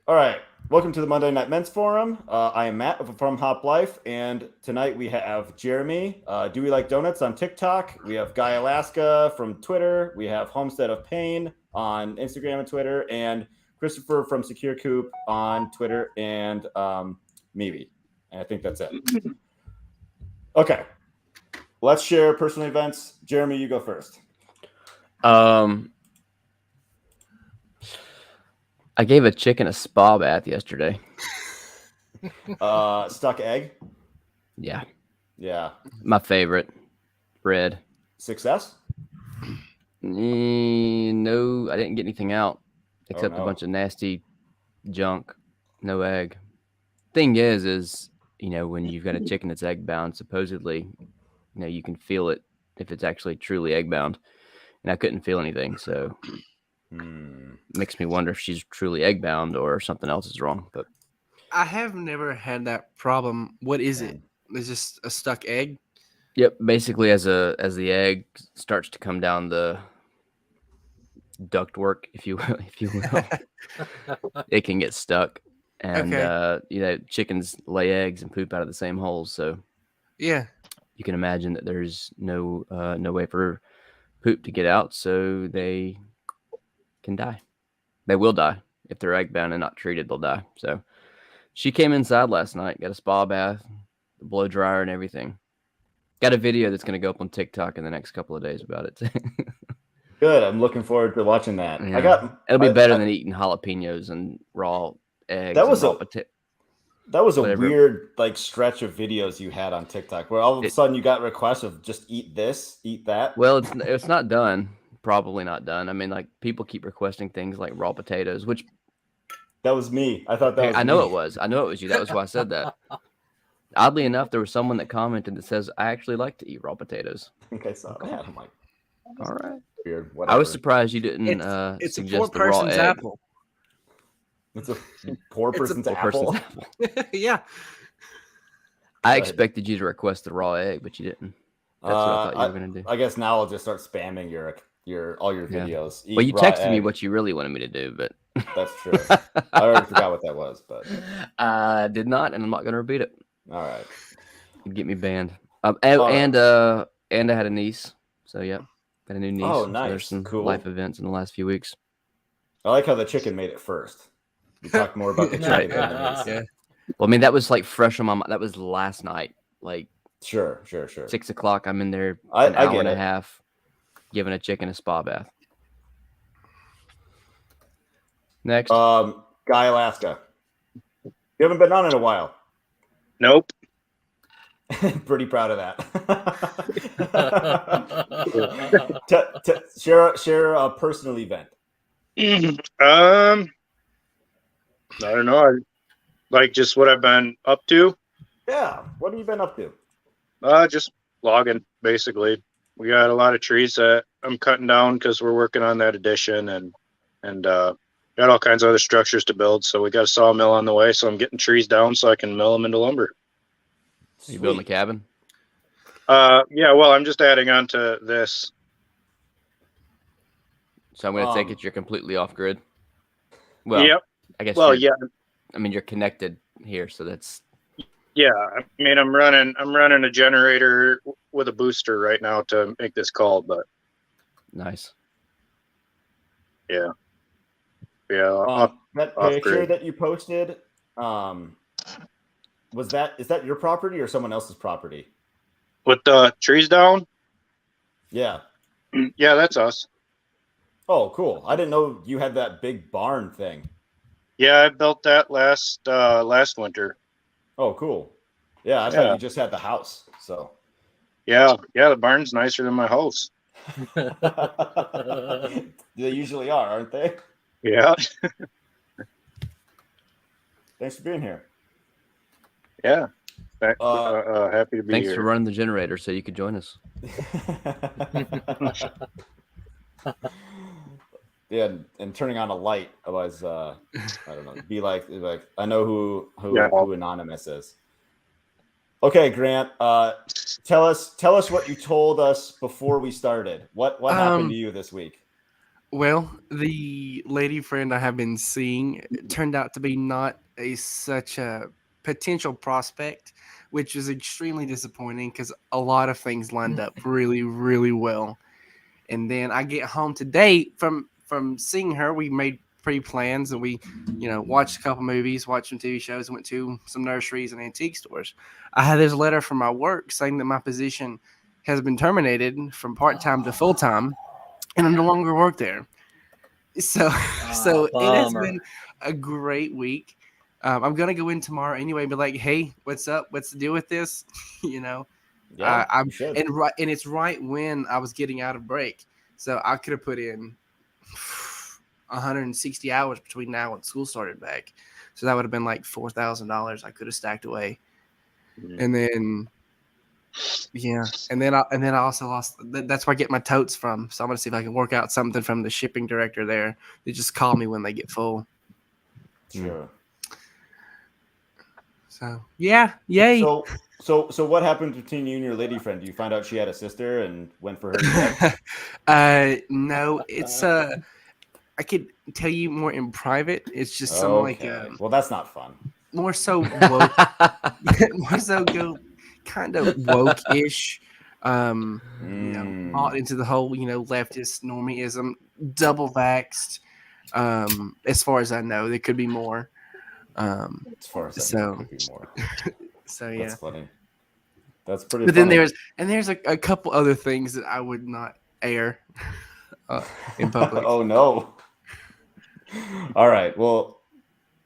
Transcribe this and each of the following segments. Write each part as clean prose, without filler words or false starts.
All right. Welcome to the Monday Night Men's Forum. I am Matt of FarmHopLife, and tonight we have Jeremy, Dewey Like Donuts on TikTok. We have Guy Alaska from Twitter. We have Homestead of Pain on Instagram and Twitter, and Christopher from Secure Coop on Twitter and MeWe. And I think that's it. Okay. Let's share personal events. Jeremy, you go first. I gave a chicken a spa bath yesterday. Stuck egg. Yeah. Yeah. My favorite. Red. Success? No, I didn't get anything out except no. a bunch of nasty junk. No egg. Thing is, when you've got a chicken that's egg bound, supposedly, you can feel it if it's actually truly egg bound. And I couldn't feel anything, so makes me wonder if she's truly egg bound or something else is wrong. But I have never had that problem. What is it? It's just a stuck egg? Yep, basically as the egg starts to come down the ductwork, if you will, it can get stuck. And chickens lay eggs and poop out of the same holes, so yeah, you can imagine that there's no way for poop to get out, so they can die. They will die if they're egg bound and not treated. They'll die. So she came inside last night, got a spa bath, the blow dryer, and everything. Got a video that's going to go up on TikTok in the next couple of days about it. Good. I'm looking forward to watching that. Yeah. It'll be better than eating jalapenos and raw eggs. That was a whatever. weird stretch of videos you had on TikTok where all of a sudden you got requests of just eat this, eat that. Well, it's not done. Probably not done. I mean, people keep requesting things like raw potatoes, which that was me. I thought that was I know it was. I know it was you. That was why I said that. Oddly enough, there was someone that commented that says, I actually like to eat raw potatoes. Okay, so I'm like, all right. Weird. Whatever. I was surprised you didn't it's suggest a poor the raw person's egg. apple. It's a poor person's apple. Yeah. I expected you to request the raw egg, but you didn't. That's what I thought you were going to do. I guess now I'll just start spamming all your videos. Well, you texted me what you really wanted me to do, but that's true. I already forgot what that was, but I did not, and I'm not going to repeat it. All right. You'd get me banned. And I had a niece, so yeah, got a new niece. Oh, nice. So there's some cool life events in the last few weeks. I like how the chicken made it first. We talked more about the chicken than the niece. Yeah. Well, I mean, that was fresh on my mind. That was last night. Sure. 6 o'clock. I'm in there an hour and a half, giving a chicken a spa bath. Next, Guy Alaska. You haven't been on in a while. Nope. Pretty proud of that. Share a personal event. I don't know. Just what I've been up to. Yeah. What have you been up to? Just logging, basically. We got a lot of trees that I'm cutting down because we're working on that addition and got all kinds of other structures to build. So we got a sawmill on the way. So I'm getting trees down so I can mill them into lumber. You building a cabin? Yeah. Well, I'm just adding on to this. So I'm going to take it you're completely off grid. Well, yep. I guess. Well, yeah. I mean, you're connected here, so that's. Yeah, I mean, I'm running a generator with a booster right now to make this call, but. Nice. Yeah. Yeah. That picture that you posted, is that your property or someone else's property? With the trees down? Yeah. Yeah, that's us. Oh, cool. I didn't know you had that big barn thing. Yeah, I built that last winter. Oh, cool. Yeah, I thought you just had the house. So. Yeah, the barn's nicer than my house. They usually are, aren't they? Yeah. Thanks for being here. Yeah. Happy to be here. Thanks for running the generator so you could join us. Yeah, and turning on a light. Otherwise, I don't know. Be like I know who Anonymous is. Okay, Grant. Tell us what you told us before we started. What happened to you this week? Well, the lady friend I have been seeing turned out to be not such a potential prospect, which is extremely disappointing because a lot of things lined up really, really well. And then I get home today from seeing her. We made pre-plans and we, watched a couple movies, watched some TV shows, went to some nurseries and antique stores. I had this letter from my work saying that my position has been terminated from part-time to full-time, and I no longer work there. So, so it has Bummer. been a great week. I'm gonna go in tomorrow anyway, and be like, "Hey, what's up? What's the deal with this?" you know, Yeah, I'm you should. and it's right when I was getting out of break, so I could have put in 160 hours between now and school started back. So that would have been like $4,000 I could have stacked away, and then. Yeah, and then I also lost. That's where I get my totes from. So I'm gonna see if I can work out something from the shipping director there. They just call me when they get full. Sure. So yeah, yay. So what happened between you and your lady friend? Do you find out she had a sister and went for her? No, it's I could tell you more in private. It's just some like well, that's not fun. more so woke, more so go kind of woke-ish. Bought into the whole leftist normieism, double vaxxed. As far as I know, there could be more. As far as I know, there could be more. So yeah, that's funny. That's pretty. But funny. then there's a couple other things that I would not air in public. Oh no. All right. Well,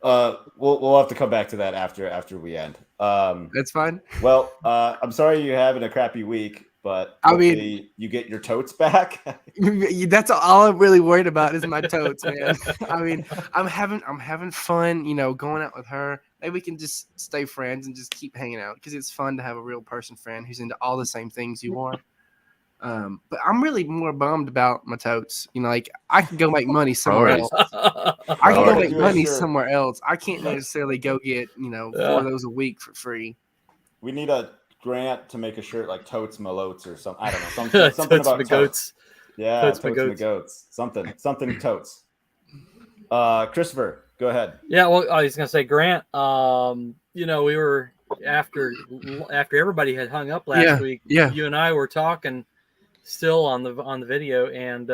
we'll have to come back to that after we end. That's fine. Well, I'm sorry you're having a crappy week, but I mean, you get your totes back. That's all I'm really worried about is my totes, man. I mean, I'm having fun, going out with her. Maybe we can just stay friends and just keep hanging out because it's fun to have a real person friend who's into all the same things you are. But I'm really more bummed about my totes. Like I can go make money somewhere else. I can go make money somewhere else. I can't necessarily go get 4 of those a week for free. We need a grant to make a shirt like totes malotes or something. I don't know something about totes. Yeah, totes my goats. Something totes. Christopher, go ahead. Yeah, well, I was gonna say Grant. We were after everybody had hung up last week. Yeah, you and I were talking still on the video, and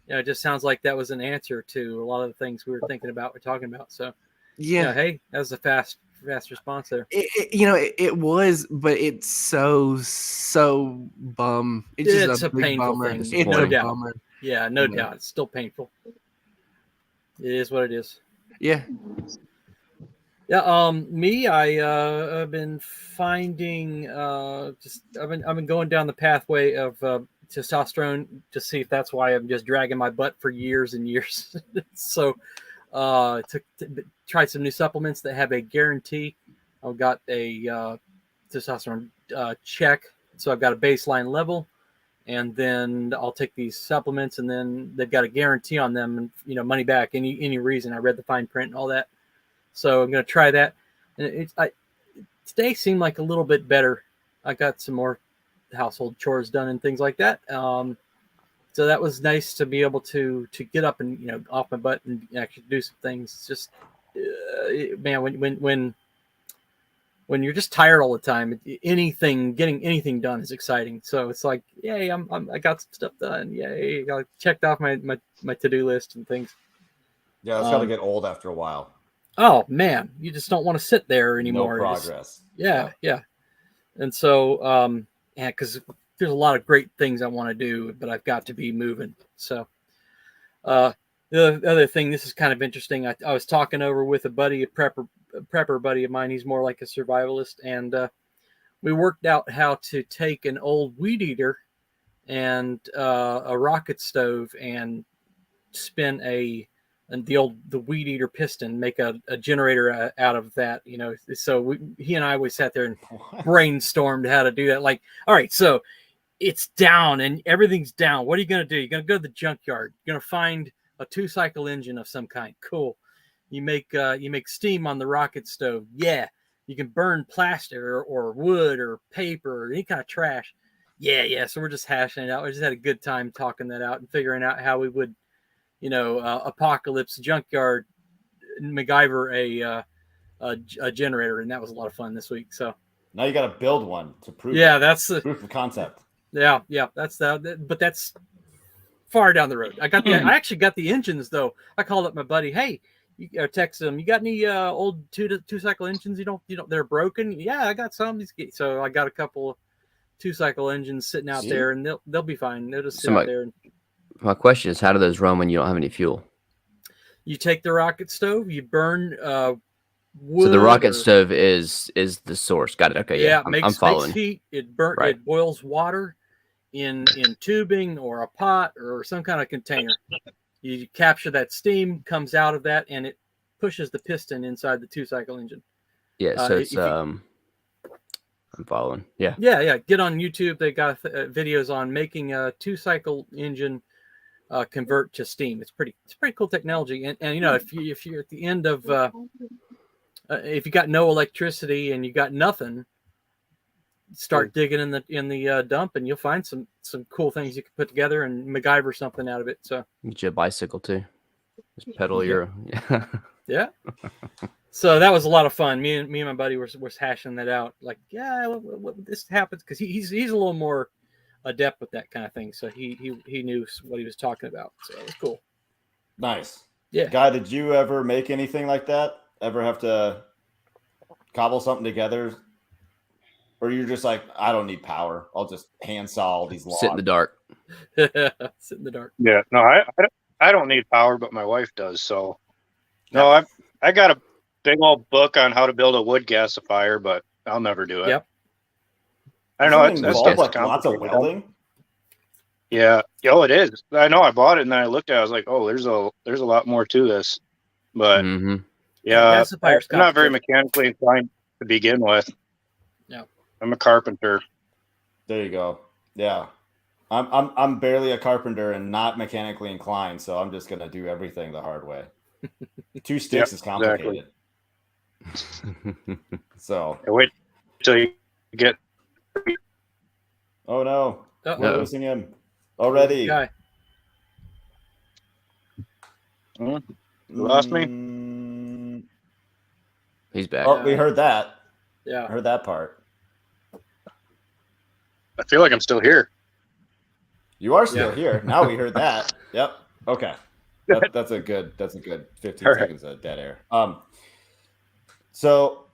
it just sounds like that was an answer to a lot of the things we were thinking about, we're talking about. So hey, that was a fast response there. It was, but it's so bum. It's a painful thing. It's no doubt. Bummer. Yeah, no doubt. It's still painful. It is what it is. Yeah. Yeah. Me, I've been finding I've been going down the pathway of testosterone to see if that's why I'm just dragging my butt for years and years. So tried some new supplements that have a guarantee. I've got a testosterone check, so I've got a baseline level, and then I'll take these supplements, and then they've got a guarantee on them, and money back any reason. I read the fine print and all that, so I'm going to try that. And today seemed like a little bit better. I got some more household chores done and things like that. So that was nice to be able to get up and off my butt and actually do some things. It's just man, when you're just tired all the time, getting anything done is exciting. So it's like, yay, I got some stuff done. Yay, I checked off my to-do list and things. Yeah, it's got to get old after a while. Oh man, you just don't want to sit there anymore. No progress. Yeah. And so, because there's a lot of great things I want to do, but I've got to be moving. So, the other thing, this is kind of interesting. I was talking over with a prepper buddy of mine. He's more like a survivalist, and we worked out how to take an old weed eater and a rocket stove and spin the weed eater piston, make a generator out of that. So he and I always sat there and brainstormed how to do that. Like, all right, so it's down and everything's down. What are you going to do? You're going to go to the junkyard. You're going to find a 2-cycle engine of some kind. Cool. You make steam on the rocket stove. Yeah. You can burn plastic or wood or paper or any kind of trash. Yeah. So we're just hashing it out. We just had a good time talking that out and figuring out how we would Apocalypse Junkyard MacGyver a generator, and that was a lot of fun this week. So Now you got to build one to prove. yeah, it. that's Proof of concept. yeah, that's but that's far down the road. I actually got the engines though. I called up my buddy. Hey, text him. You got any old two cycle engines? You don't they're broken? Yeah, I got some. So I got a couple of 2-cycle engines sitting out there, and they'll be fine. They'll just sit out there. My question is, how do those run when you don't have any fuel? You take the rocket stove, you burn wood. So the rocket stove is the source. Got it. Okay, yeah. I'm following. Makes heat. It boils water in tubing or a pot or some kind of container. You capture that steam, comes out of that, and it pushes the piston inside the 2-cycle engine. Yeah, so it's I'm following. Yeah. Yeah. Get on YouTube. They got videos on making a 2-cycle engine convert to steam. It's pretty cool technology. And if you're at the end of if you got no electricity and you got nothing, start digging in the dump, and you'll find some cool things you can put together and MacGyver something out of it. So get you a bicycle too. Just pedal your yeah. So that was a lot of fun. Me and my buddy were hashing that out. Like, what this happens because he's a little more adept with that kind of thing. So he knew what he was talking about. So it was cool. Nice. Yeah. Guy, did you ever make anything like that? Ever have to cobble something together? Or you're just like, I don't need power. I'll just hand saw all these logs. Sit in the dark. Sit in the dark. Yeah. No, I don't need power, but my wife does. So no, I got a big old book on how to build a wood gasifier, but I'll never do it. Yep. I know That's like lots of welding. Yeah. It is. I know. I bought it and then I looked at it. I was like, oh, there's a lot more to this. But yeah, I'm not very mechanically inclined to begin with. Yeah. I'm a carpenter. There you go. Yeah. I'm barely a carpenter and not mechanically inclined, so I'm just gonna do everything the hard way. 2 sticks is complicated. Exactly. So wait till you get. Oh no. We're losing him already. Guy. You lost me? He's back. Oh, we heard that. Yeah. I heard that part. I feel like I'm still here. You are still here. Now we heard that. Yep. Okay. That's a good 15 seconds of dead air. So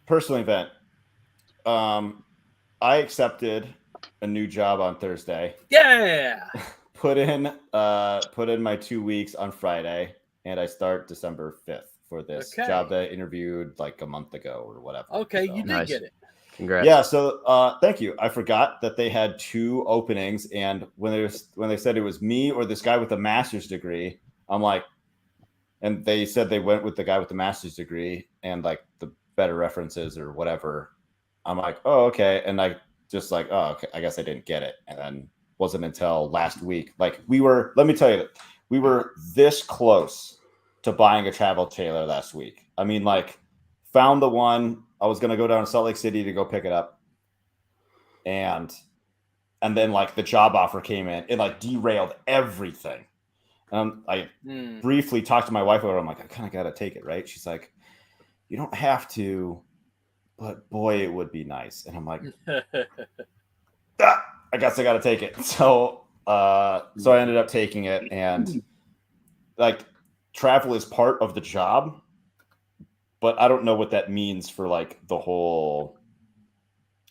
personal event. I accepted a new job on Thursday. Yeah. Put in my 2 weeks on Friday, and I start December 5th for this job that I interviewed like a month ago or whatever. Okay, so. you did get it. Congrats. Yeah, so thank you. I forgot that they had 2 openings, and when they said it was me or this guy with a master's degree, I'm like, and they said they went with the guy with the master's degree and like the better references or whatever. I'm like, oh, okay. And I just like, oh, okay, I guess I didn't get it. And then wasn't until last week. Like let me tell you, we were this close to buying a travel trailer last week. I mean, like found the one. I was going to go down to Salt Lake City to go pick it up. And then like the job offer came in. It like derailed everything. I briefly talked to my wife about it. I'm like, I kind of got to take it, right? She's like, you don't have to, but boy, it would be nice. And I'm like, I guess I got to take it. So I ended up taking it, and like travel is part of the job, but I don't know what that means for like the whole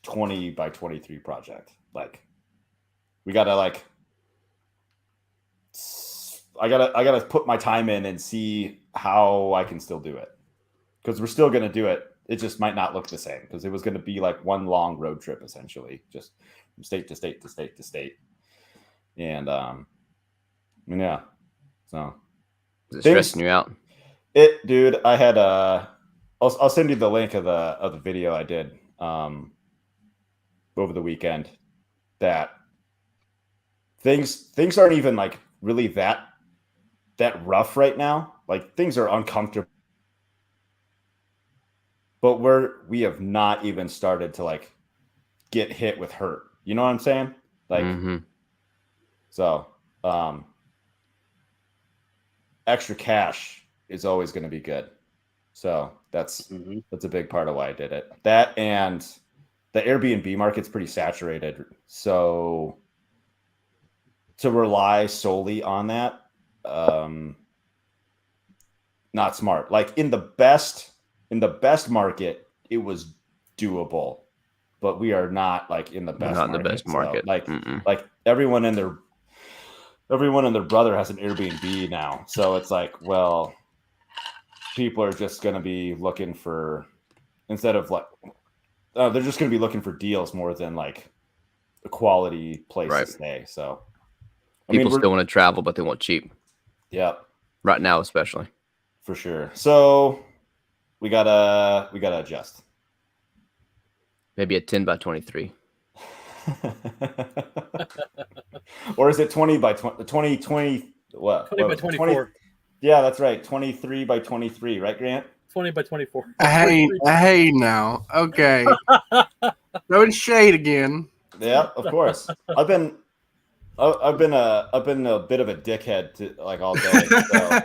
20 by 23 project. Like we got to like, I gotta put my time in and see how I can still do it, because we're still going to do it. It just might not look the same, because it was going to be like one long road trip, essentially, just from state to state to state to state. And yeah, so is it stressing you out? Dude, I had I'll send you the link of the video I did over the weekend. That things aren't even like really that rough right now. Like things are uncomfortable, but we have not even started to like get hit with hurt. You know what I'm saying? Like, so extra cash is always going to be good. So that's a big part of why I did it. That and the Airbnb market's pretty saturated. So to rely solely on that, not smart. Like in the best market, it was doable, but we are not like in the best. Not market. the best market. So, like everyone and their brother has an Airbnb now. So it's like, well, people are just going to be looking for, instead of like, they're just going to be looking for deals more than like a quality place to stay. So people still want to travel, but they want cheap. Yeah. Right now, especially. For sure. So we gotta adjust. Maybe a 10 by 23. Or is it 20 by 20? 20 what? 20 by 24. 20, yeah, that's right. 23 by 23, right, Grant? 20 by 24. Hey now. Okay. Throwing shade again. Yeah, of course. I've been a bit of a dickhead to like all day, so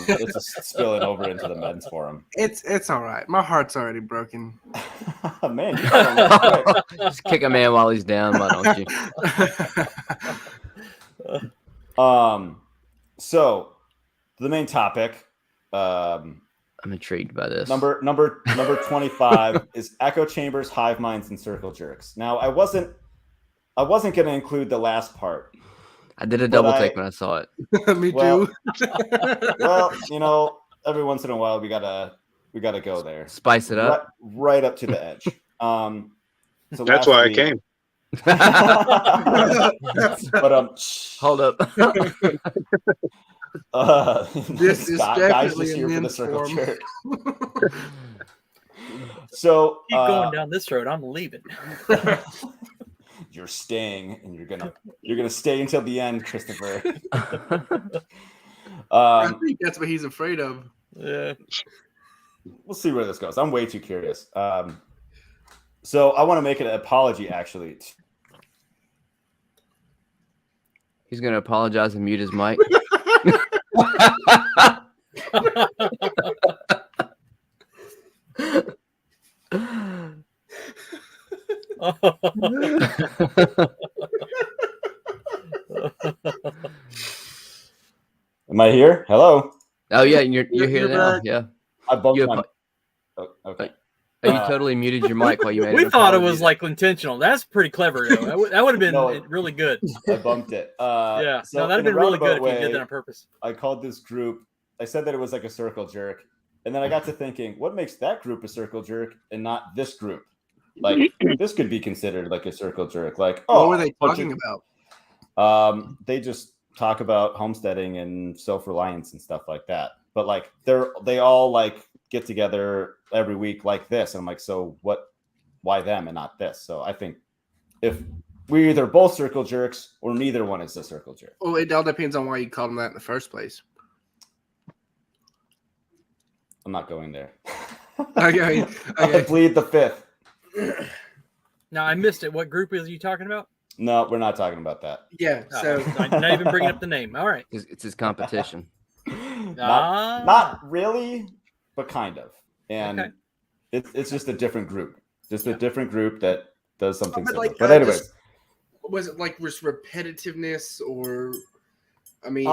it's just spilling over into the men's forum. It's all right. My heart's already broken. Man, you just kick a man while he's down. Why don't you? So the main topic. I'm intrigued by this. Number 25 is echo chambers, hive minds, and circle jerks. Now I wasn't going to include the last part. I did a double take when I saw it. Me too. Well, every once in a while we gotta go there. Spice it up. Right up to the edge. So that's why I came. But hold up. This is guys just definitely here a for the men's circle forum. jerk. So Keep going down this road. I'm leaving. You're staying, and you're gonna stay until the end, Christopher. I think that's what he's afraid of. Yeah. We'll see where this goes. I'm way too curious. So I want to make an apology, actually. He's gonna apologize and mute his mic. Am I here? Hello. Oh yeah, you're here now. back. Yeah. I bumped You my. Oh, okay. You totally muted your mic while you made. We an thought it apology. was like intentional. That's pretty clever, though. That would have been No. really good. I bumped it. Yeah. So No, that'd in have a been really good roundabout if you did way, that on purpose. I called this group. I said that it was like a circle jerk, and then I got to thinking, what makes that group a circle jerk and not this group? Like this could be considered like a circle jerk. Like, What were they talking about? They just talk about homesteading and self-reliance and stuff like that. But like they all like get together every week like this. And I'm like, so what? Why them and not this? So I think if we're either both circle jerks or neither one is a circle jerk. Well, it all depends on why you called them that in the first place. I'm not going there. Okay. I plead the fifth. Now, I missed it. What group is you talking about? No, we're not talking about that. Yeah. So Not even bringing up the name. All right. It's his competition. Not really, but kind of. And Okay. it's just a different group. Just a different group that does something but similar. like, But anyways. was it like just repetitiveness, or I mean,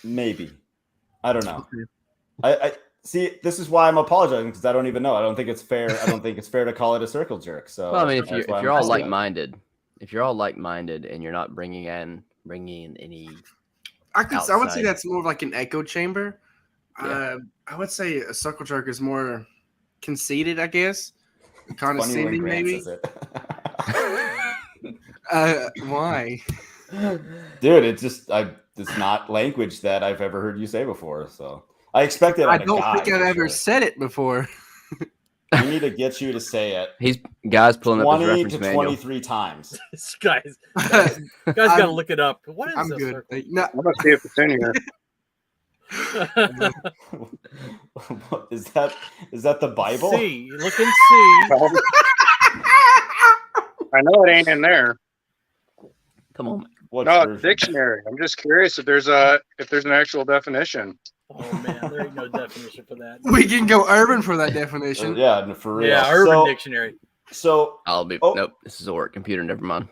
Maybe. I don't know. I see. This is why I'm apologizing, because I don't even know. I don't think it's fair. I don't think it's fair to call it a circle jerk. So Well, I mean, if that's why you're I'm all apologizing. like-minded, and you're not bringing in any. I would say outside. that's more of like an echo chamber. Yeah. I would say a circle jerk is more conceited, I guess. Funny when Condescending, Grant maybe. says Why? it. Dude, it's not language that I've ever heard you say before. So I expect it. I don't think I've ever sure. said it before. We need to get you to say it He's guys pulling up his 20 reference to manual. 23 times. This guys got to look it up. What is I'm this? good. No, I'm gonna see if it's in here. Is that the Bible? See, look and see. I know it ain't in there. Come on. What's No, version? dictionary. I'm just curious if there's an actual definition. Oh man, there ain't no definition for that. We can go urban for that definition. Yeah, for real. Yeah, Urban So- Dictionary. So I'll be Oh. nope. This is a work computer. Never mind.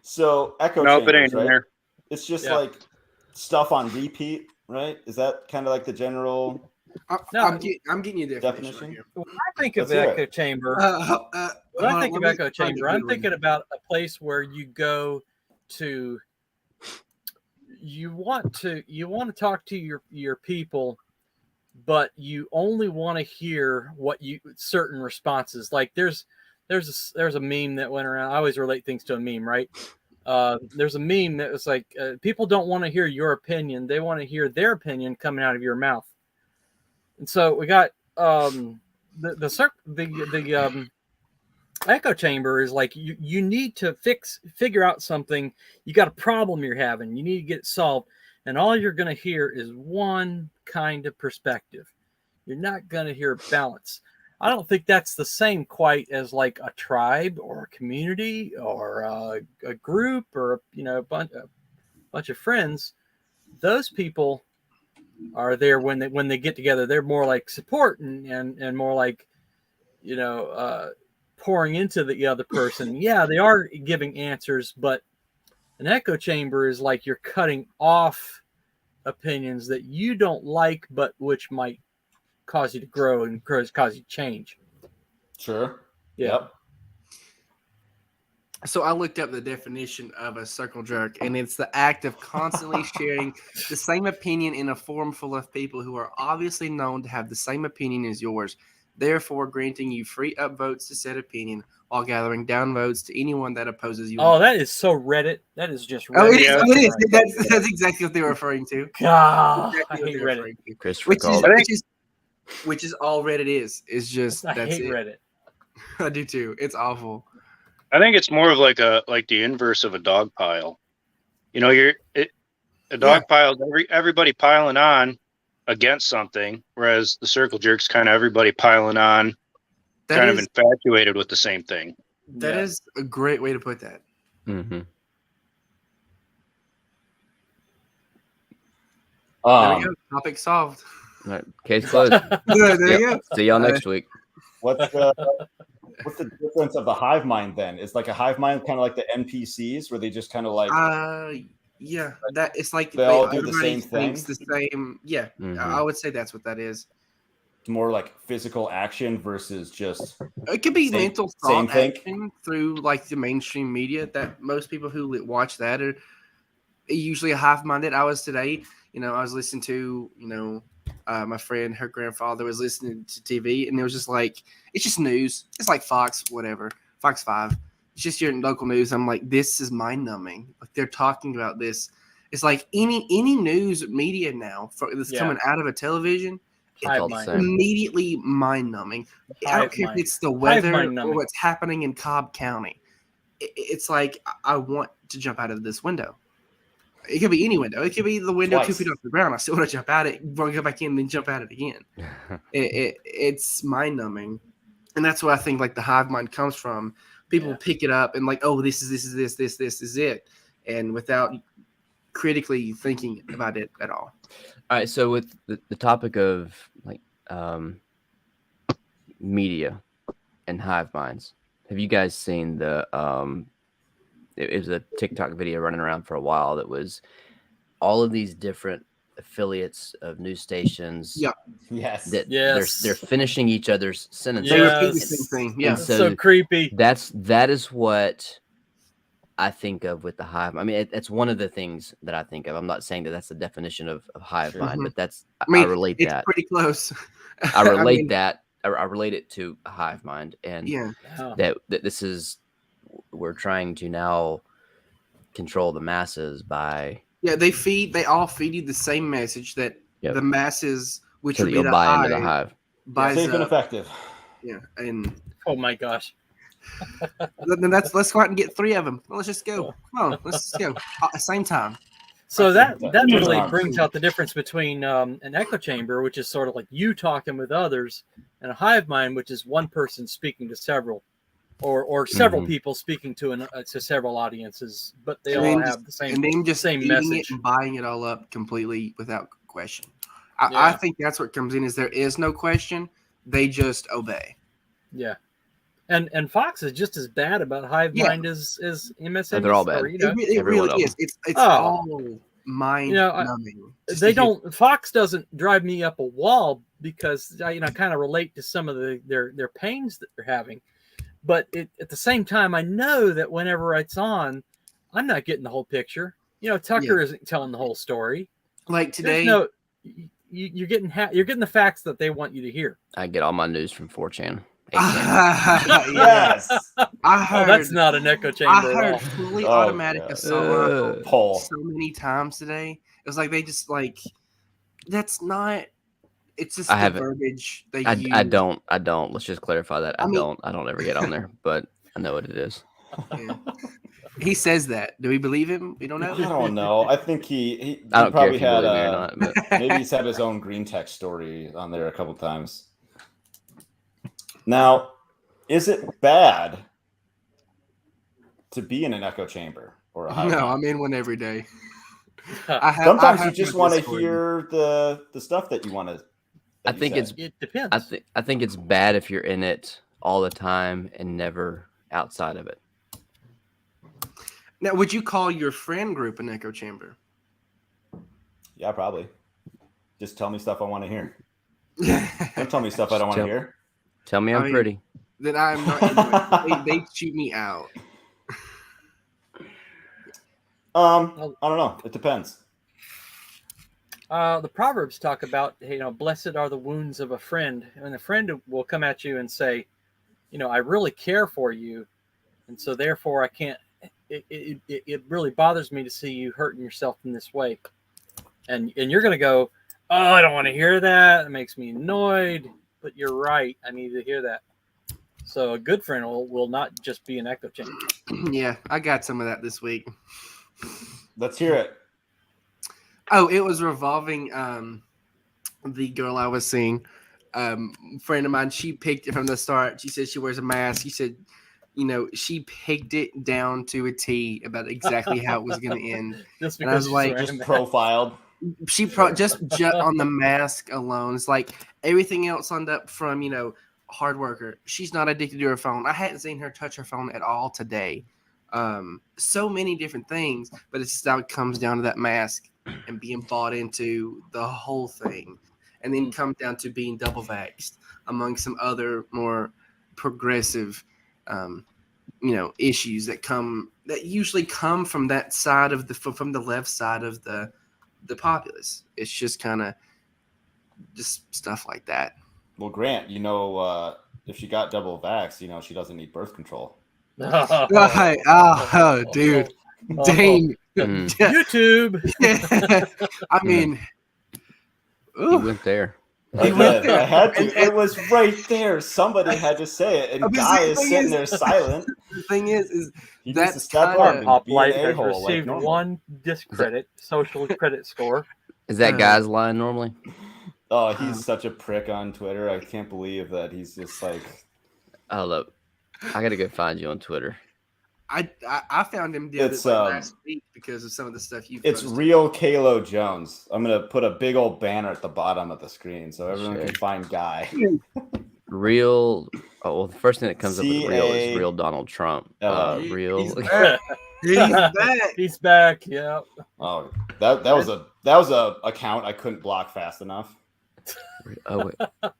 So echo Nope, it chambers, ain't in right? there. It's just Yeah. like stuff on repeat, right? Is that kind of like the general? No. I'm getting you a definition. Definition? Right here. When I think of Let's hear echo it. chamber, When when I think of echo chamber, I'm thinking about a place where you go to. You want to talk to your people, but you only want to hear what certain responses. Like there's a meme that went around. I always relate things to a meme, right? There's a meme that was like people don't want to hear your opinion; they want to hear their opinion coming out of your mouth. And so we got the echo chamber is like you need to figure out something. You got a problem you're having. You need to get it solved, and all you're going to hear is one kind of perspective. You're not going to hear balance. I don't think that's the same quite as like a tribe or a community or a group or a bunch of friends. Those people are there when they get together. They're more like support and more like pouring into the other person. Yeah, they are giving answers, but an echo chamber is like you're cutting off opinions that you don't like, but which might cause you to grow and cause you to change. Sure. Yeah. Yep. So I looked up the definition of a circle jerk, and it's the act of constantly sharing the same opinion in a forum full of people who are obviously known to have the same opinion as yours, therefore granting you free upvotes to said opinion while gathering downvotes to anyone that opposes you. Oh, that is so Reddit. That is just Reddit. Oh, it is. Yeah. It is. That's exactly what they were referring to. God, Exactly I what hate they were Reddit. referring to. Christopher Which called is, which is all Reddit is. It's just I that's hate it. Reddit. I do too. It's awful. I think it's more of like the inverse of a dog pile. A dog pile is everybody piling on against something, whereas the circle jerk's kind of everybody piling on, That kind is of infatuated with the same thing. that is a great way to put that. Mm-hmm. There we go. Topic solved. All right, case closed. There Yep. you go. See y'all next week. What's the difference of the hive mind then? Is like a hive mind kind of like the NPCs where they just kind of like Yeah, that it's like They all do the everybody same thinks thing? the same. Yeah, Mhm. I would say that's what that is. more like physical action versus just It could be Same- mental same thought thing. action through like the mainstream media that most people who watch that are usually hive-minded. I was today, I was listening to, my friend, her grandfather was listening to TV, and it was just like, it's just news. It's like Fox, whatever, Fox 5. It's just your local news. I'm like, this is mind-numbing. Like they're talking about this. It's like any news media now that's coming out of a television. It's all the Mind. same. Immediately mind-numbing. I Hive don't care mind. if it's the Hive weather mind or numbing. what's happening in Cobb County. It's like I want to jump out of this window. It could be any window. It could be the window 2 Twice. feet off the ground. I still want to jump out it, want to go back in, and then jump out it again. It's mind-numbing, and that's what I think like the hive mind comes from. People pick it up and like, oh, this is it, and without critically thinking about it at all. All right, so with the topic of like media and hive minds, have you guys seen the it was a TikTok video running around for a while that was all of these different affiliates of news stations Yeah. yes. that Yes. they're finishing each other's sentences. They Yes. repeat the same thing. And Yeah. That's so creepy. that is what I think of with the hive. I mean, it's one of the things that I think of. I'm not saying that that's the definition of hive Sure. mind, but that's I mean, I relate it's that. pretty close. I relate mean, that. I relate it to a hive mind, and Yeah. Oh. that this is we're trying to now control the masses by Yeah, they all feed you the same message that Yep. the masses, which so would that be you'll the buy into the hive, hive. buys Safe and up. effective. Yeah, and Oh my gosh. then let's go out and get 3 of them. Let's just go. Come on, let's just go. Same time. So that That's really awesome. brings out the difference between an echo chamber, which is sort of like you talking with others, and a hive mind, which is one person speaking to several. or several Mhm. people speaking to several audiences, but they And all then have the same and then just same eating message. it and buying it all up completely without question. Yeah. I think that's what comes in is there is no question. They just obey. Yeah. And Fox is just as bad about hive Yeah. mind as MSN. They're all bad. Or, you know, It every really one of is. It's Oh. all mind numbing. they don't. Fox doesn't drive me up a wall because I kind of relate to some of their pains that they're having, but at the same time, I know that whenever it's on, I'm not getting the whole picture. Tucker isn't telling the whole story. Like today. There's no, you're getting the facts that they want you to hear. I get all my news from 4chan. Yes. I heard. That's not an echo chamber I at heard all. fully Oh, automatic yeah. assault Poll. so many times today. It was like they just like that's not. It's just I the haven't- verbiage they I use. don't. Let's just clarify that. I mean- don't ever get on there, but I know what it is. Yeah. He says that. Do we believe him? We don't know. I don't know. I think he I don't care probably if you had believe me or not. But maybe he's had his own green tech story on there a couple times. Now, is it bad to be in an echo chamber or a hive? No, I'm in one every day. Sometimes you just want to hear the stuff that you want to. I think It depends. I think it's bad if you're in it all the time and never outside of it. Now, would you call your friend group an echo chamber? Yeah, probably. Just tell me stuff I want to hear. Don't tell me stuff I don't want to hear. Tell me I'm mean, pretty. Then I'm not. Into it. They shoot me out. I don't know. It depends. The Proverbs talk about, blessed are the wounds of a friend. And a friend will come at you and say, I really care for you. And so therefore I can't, it really bothers me to see you hurting yourself in this way. And you're going to go, oh, I don't want to hear that. It makes me annoyed. But you're right. I need to hear that. So a good friend will not just be an echo chamber. Yeah, I got some of that this week. Let's hear it. Oh, it was revolving the girl I was seeing. Friend of mine, she picked it from the start. She said she wears a mask. She said, she picked it down to a T about exactly how it was going to end. Just And I was she's like, wearing Just a mask. profiled. She just on the mask alone. It's like everything else on up from, hard worker. She's not addicted to her phone. I hadn't seen her touch her phone at all today. So many different things, but it's just how it comes down to that mask and being bought into the whole thing. And then comes down to being double vaxxed among some other more progressive, issues that usually come from that side of from the left side of the populace. It's just kind of just stuff like that. Well, Grant, if she got double vax, she doesn't need birth control. Oh, dude. Dang. YouTube. I mean, You went there. I had to. It was right there. Somebody had to say it, and Guy is sitting there silent. The thing is He that's needs to step up and be an FarmHopLife has a-hole like received normal. 1 discredit, social credit score. Is that guy's line normally? Oh, he's such a prick on Twitter. I can't believe that he's just like. Oh, look. I got to go find you on Twitter. I found him the other last week because of some of the stuff you. It's real Kalo Jones. I'm gonna put a big old banner at the bottom of the screen so everyone can find Guy. Real. Oh, well, the first thing that comes up with real is real Donald Trump. Real. He's back. He's back. He's back. Yeah. Oh, that was a account I couldn't block fast enough. Oh wait.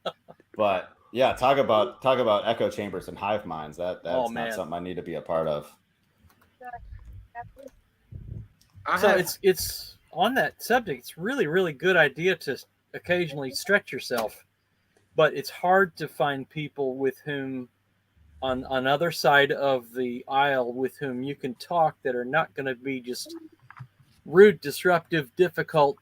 But yeah, talk about echo chambers and hive minds. That's not something I need to be a part of. So it's on that subject. It's really, really good idea to occasionally stretch yourself, but it's hard to find people with whom on other side of the aisle with whom you can talk that are not going to be just rude, disruptive, difficult.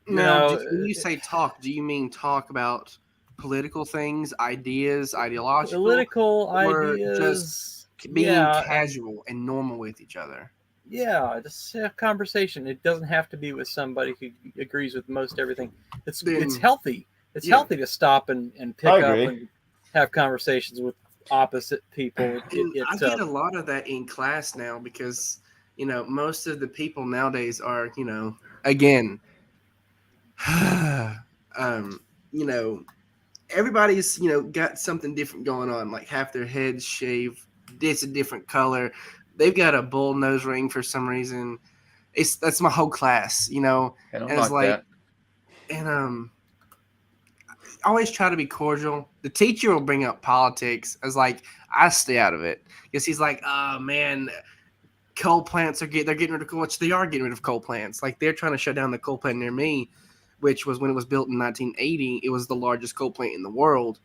Now, when you say talk, do you mean talk about political things, ideas, ideological, political or ideas, just being casual and normal with each other? Yeah, just have conversation. It doesn't have to be with somebody who agrees with most everything. It's healthy. It's healthy to stop and pick up and have conversations with opposite people. I get a lot of that in class now because, most of the people nowadays are, again, you know, everybody's, got something different going on. Like half their heads shaved, it's a different color. They've got a bull nose ring for some reason. That's my whole class, I don't and it's like, and always try to be cordial. The teacher will bring up politics. As like, I stay out of it because he's like, oh man, coal plants they're getting rid of coal. Which they are getting rid of coal plants. Like they're trying to shut down the coal plant near me, which was when it was built in 1980. It was the largest coal plant in the world,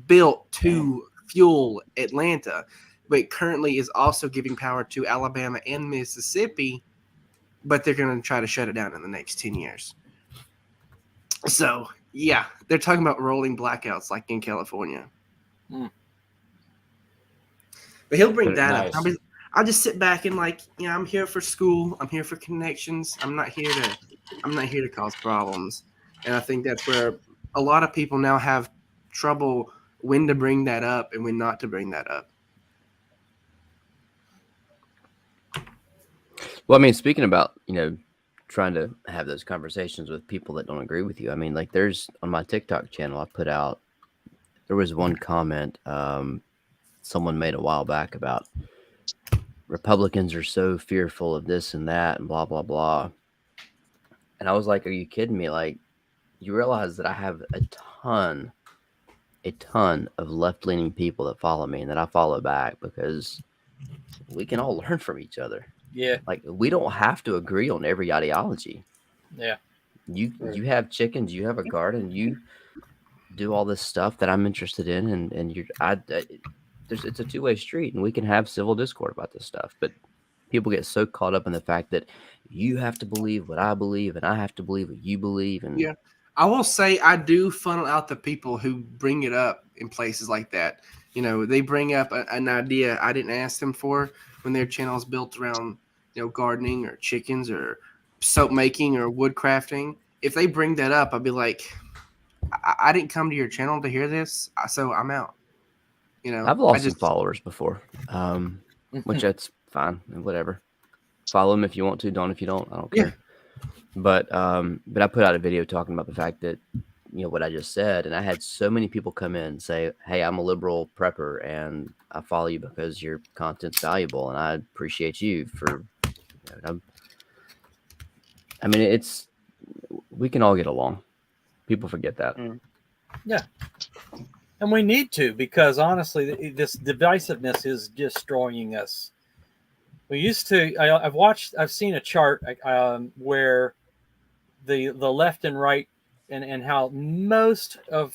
built to fuel Atlanta, but currently is also giving power to Alabama and Mississippi. But they're going to try to shut it down in the next 10 years. So, yeah, they're talking about rolling blackouts like in California. Mm. But he'll bring that Nice. up. I'll just sit back and like, I'm here for school. I'm here for connections. I'm not here to cause problems. And I think that's where a lot of people now have trouble when to bring that up and when not to bring that up. Well, I mean, speaking about, trying to have those conversations with people that don't agree with you. I mean, like there's on my TikTok channel, I put out, there was one comment someone made a while back about Republicans are so fearful of this and that and blah, blah, blah. And I was like, are you kidding me? Like, you realize that I have a ton of left-leaning people that follow me and that I follow back because we can all learn from each other. Yeah. Like we don't have to agree on every ideology. Yeah. You have chickens, you have a garden, you do all this stuff that I'm interested in, and it's a two-way street, and we can have civil discord about this stuff. But people get so caught up in the fact that you have to believe what I believe, and I have to believe what you believe. And yeah, I will say I do funnel out the people who bring it up in places like that. They bring up an idea I didn't ask them for when their channel is built around, gardening or chickens or soap making or wood crafting. If they bring that up, I'll be like, I didn't come to your channel to hear this, so I'm out. I've lost some followers before, which that's fine and whatever. Follow them if you want to, don't if you don't. I don't care. Yeah. But I put out a video talking about the fact that, what I just said, and I had so many people come in and say, hey, I'm a liberal prepper and I follow you because your content's valuable and I appreciate you for, I mean, we can all get along. People forget that. Yeah. And we need to, because honestly, this divisiveness is destroying us. We used to, I've seen a chart where the left and right and how most of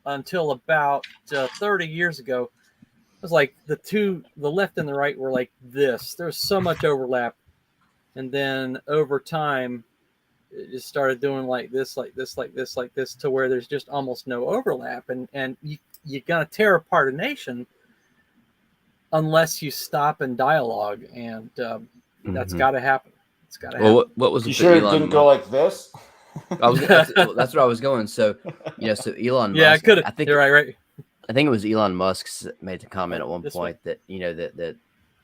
until about 30 years ago, it was like the left and the right were like this. There's so much overlap. And then over time, it just started doing like this, like this, like this, like this, to where there's just almost no overlap. And you're going to tear apart a nation unless you stop and dialogue. And that's got to happen. It's got to happen. Well, what was you sure it didn't go like this? That's where I was going. So, so Elon Musk. Yeah, I could have. I think you're right. I think it was Elon Musk made the comment at one point that, that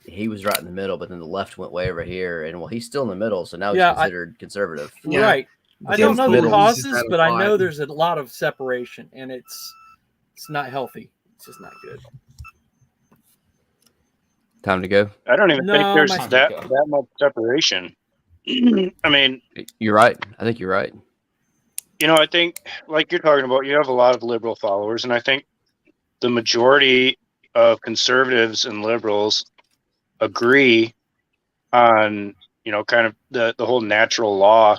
he was right in the middle, but then the left went way over here. And he's still in the middle. So now he's considered conservative. Yeah. Right. I don't know the causes, but I know there's a lot of separation and it's not healthy. It's just not good. Time to go. I don't even think there's that much separation. I mean, you're right. I think you're right. I think like you're talking about, you have a lot of liberal followers, and I think the majority of conservatives and liberals agree on, kind of the whole natural law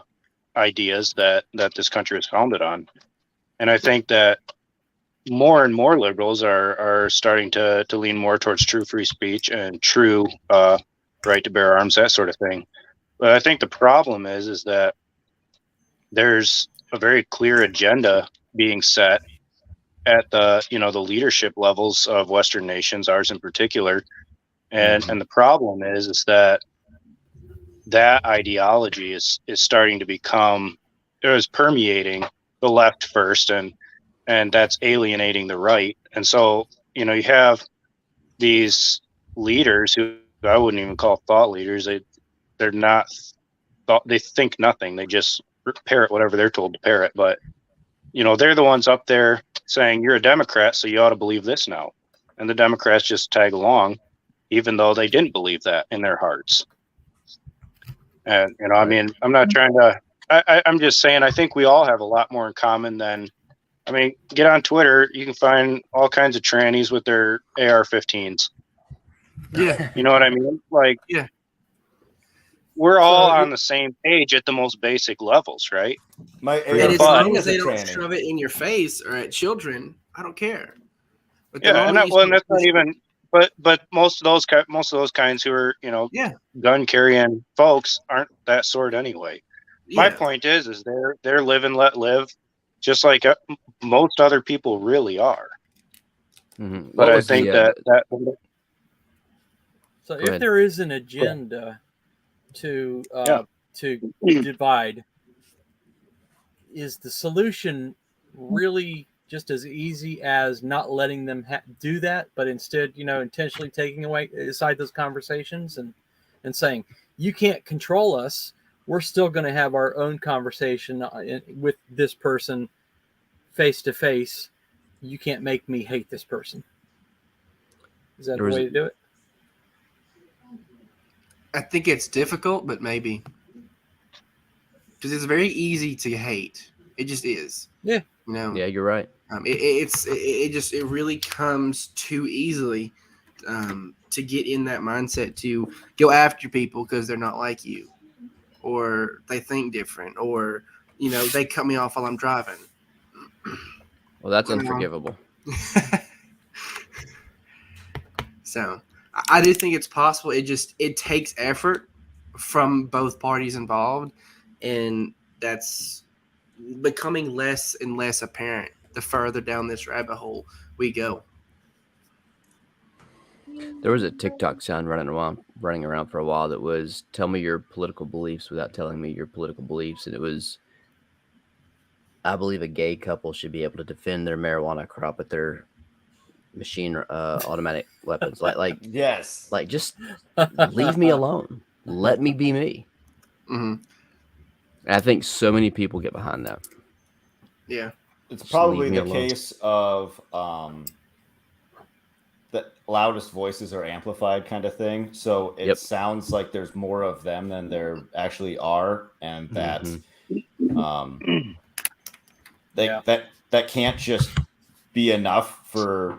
ideas that this country is founded on. And I think that more and more liberals are starting to lean more towards true free speech and true right to bear arms, that sort of thing. But I think the problem is that there's a very clear agenda being set at the the leadership levels of Western nations, ours in particular, and the problem is that ideology is starting to become, it was permeating the left first, and that's alienating the right. And so you know, you have these leaders who I wouldn't even call thought leaders. They're not thought. They think nothing. They just parrot whatever they're told to parrot. But you know, they're the ones up there saying you're a Democrat, so you ought to believe this now, and the Democrats just tag along, even though they didn't believe that in their hearts. And you know, I mean, I'm not trying to. I'm just saying. I think we all have a lot more in common than. I mean, get on Twitter. You can find all kinds of trannies with their AR-15s. Yeah. You know what I mean? Like, Yeah. We're all on the same page at the most basic levels, right? My And as AR-15 long is as they a don't tranny. shove it in your face or at children, I don't care. But the Yeah, and moment that's not even. But most of those kinds who are, you know, Yeah. gun carrying folks aren't that sort anyway. Yeah. My point is they're live and let live, just like most other people really are. Mhm. But What I was think the, that So Go if ahead. there is an agenda to Yeah. to divide, is the solution really just as easy as not letting them do that, but instead, you know, intentionally taking away aside those conversations and saying you can't control us. We're still going to have our own conversation with this person face to face. You can't make me hate this person. Is that the way to do it? I think it's difficult, but maybe. Because it's very easy to hate. It just is. Yeah. You know. Yeah, you're right. It really comes too easily to get in that mindset to go after people because they're not like you, or they think different, or you know they cut me off while I'm driving. Well, that's You know. unforgivable. So I do think it's possible. It takes effort from both parties involved, and that's becoming less and less apparent the further down this rabbit hole we go. There was a TikTok sound running around for a while that was "Tell me your political beliefs without telling me your political beliefs," and it was, "I believe a gay couple should be able to defend their marijuana crop with their machine automatic weapons." Like Yes. like just leave me alone. Let me be me. Mm-hmm. And I think so many people get behind that. Yeah. It's Just probably leave me the alone. case of the loudest voices are amplified kind of thing. So it sounds like there's more of them than there actually are, and that that can't just be enough to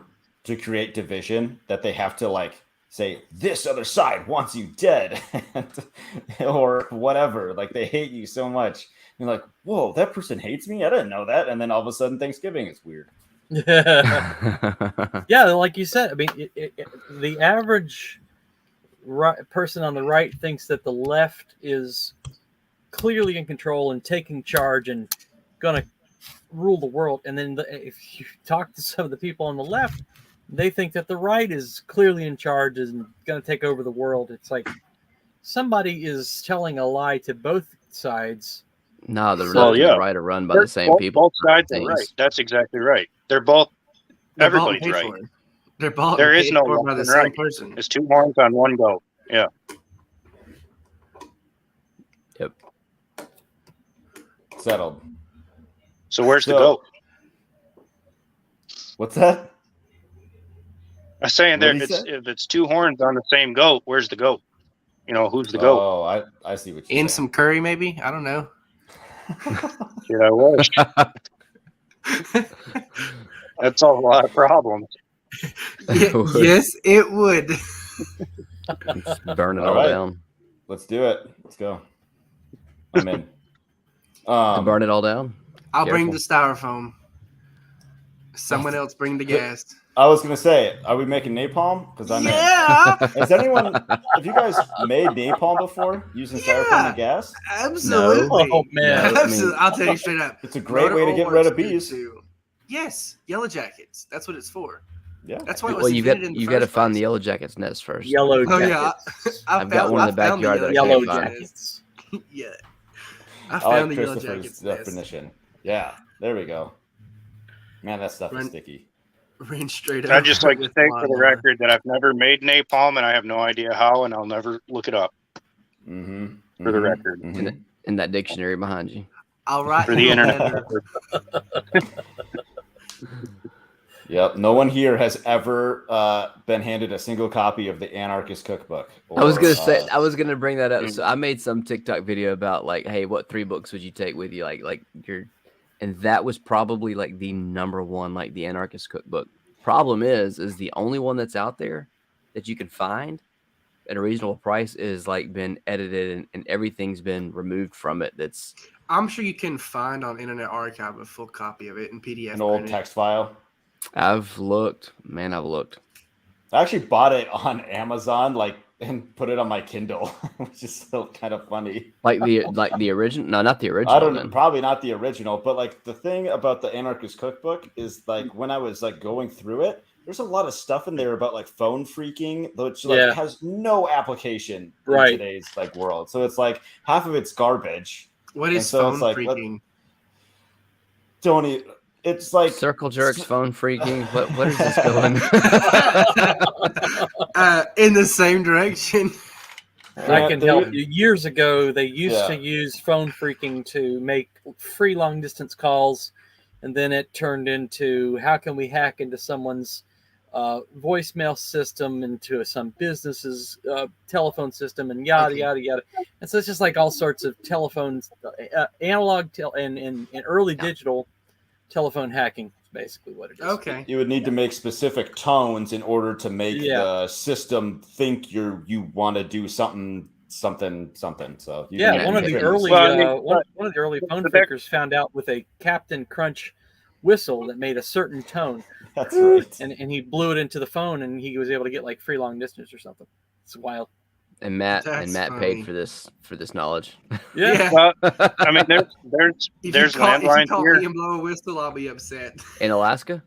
create division, that they have to like say this other side wants you dead or whatever. Like they hate you so much. You're like, whoa, that person hates me? I didn't know that. And then all of a sudden Thanksgiving is weird. Yeah, like you said, I mean, the average person on the right thinks that the left is clearly in control and taking charge and going to rule the world. And then if you talk to some of the people on the left, they think that the right is clearly in charge and going to take over the world. It's like somebody is telling a lie to both sides. No, the left and the right are run by the same people. Both sides are right. That's exactly right. They're everybody's right. They're bought. There is no by the same person. It's two horns on one goat. Yeah. Yep. Settled. So where's the goat? What's that? I'm saying if it's two horns on the same goat, where's the goat? You know, who's the goat? Oh, I see what you're saying. In some curry, maybe? I don't know. Shit, I wish. That solves a lot of problems. Yes, it would. Just burn it all down. Let's do it. Let's go. I'm in. To burn it all down? I'll bring the styrofoam. Someone else bring the gas. I was gonna say, are we making napalm? Because I'm in. Has anyone? Have you guys made napalm before using styrofoam and gas? Absolutely. No. Oh man, Absolutely. I'll tell you straight up. It's a great way to get rid of bees. Yes, yellow jackets. That's what it's for. Yeah. That's why it was you got to find the yellow jackets nest first. Yellow jackets. Oh yeah, I've got one in the backyard that I yellow can't find. jackets. Yeah, I found like the yellow Christopher's jackets. definition. Yeah, there we go. Man, that stuff is sticky. Ran straight up. I'd just like to with say for the lawnmower. record that I've never made napalm and I have no idea how, and I'll never look it up for the record. In that dictionary behind you. I'll write For the you a internet. letter. Yep. No one here has ever been handed a single copy of the Anarchist Cookbook. I was gonna or, say, I was gonna bring that up. So I made some TikTok video about like, hey, what 3 books would you take with you? Like and that was probably like the number one, like the Anarchist Cookbook. Problem is the only one that's out there that you can find at a reasonable price is like been edited and everything's been removed from it. That's I'm sure you can find on Internet Archive a full copy of it in PDF. an old printed. text file. I've looked. I actually bought it on Amazon, and put it on my Kindle, which is still kind of funny. Like the original. No, not the original. I don't know, then. probably not the original, but like the thing about the Anarchist Cookbook is like when I was like going through it, there's a lot of stuff in there about like phone freaking, which like has no application in today's like world. So it's like half of it's garbage. What is so phone freaking? Don't even. It's like circle jerks, phone freaking. What is this going? In the same direction. I can help you. Years ago, they used to use phone freaking to make free long distance calls, and then it turned into how can we hack into someone's voicemail system, into some business's telephone system, and yada yada yada. And so it's just like all sorts of telephones, analog and early digital telephone hacking is basically what it is. Okay. You would need to make specific tones in order to make the system think you want to do something. So one of the early one of the early phone freakers found out with a Captain Crunch whistle that made a certain tone. That's right. And he blew it into the phone, and he was able to get like free long distance or something. It's wild. And Matt funny. paid for this knowledge. Yeah. Well, I mean, there's landlines if you call here. me and blow a whistle, I'll be upset. In Alaska?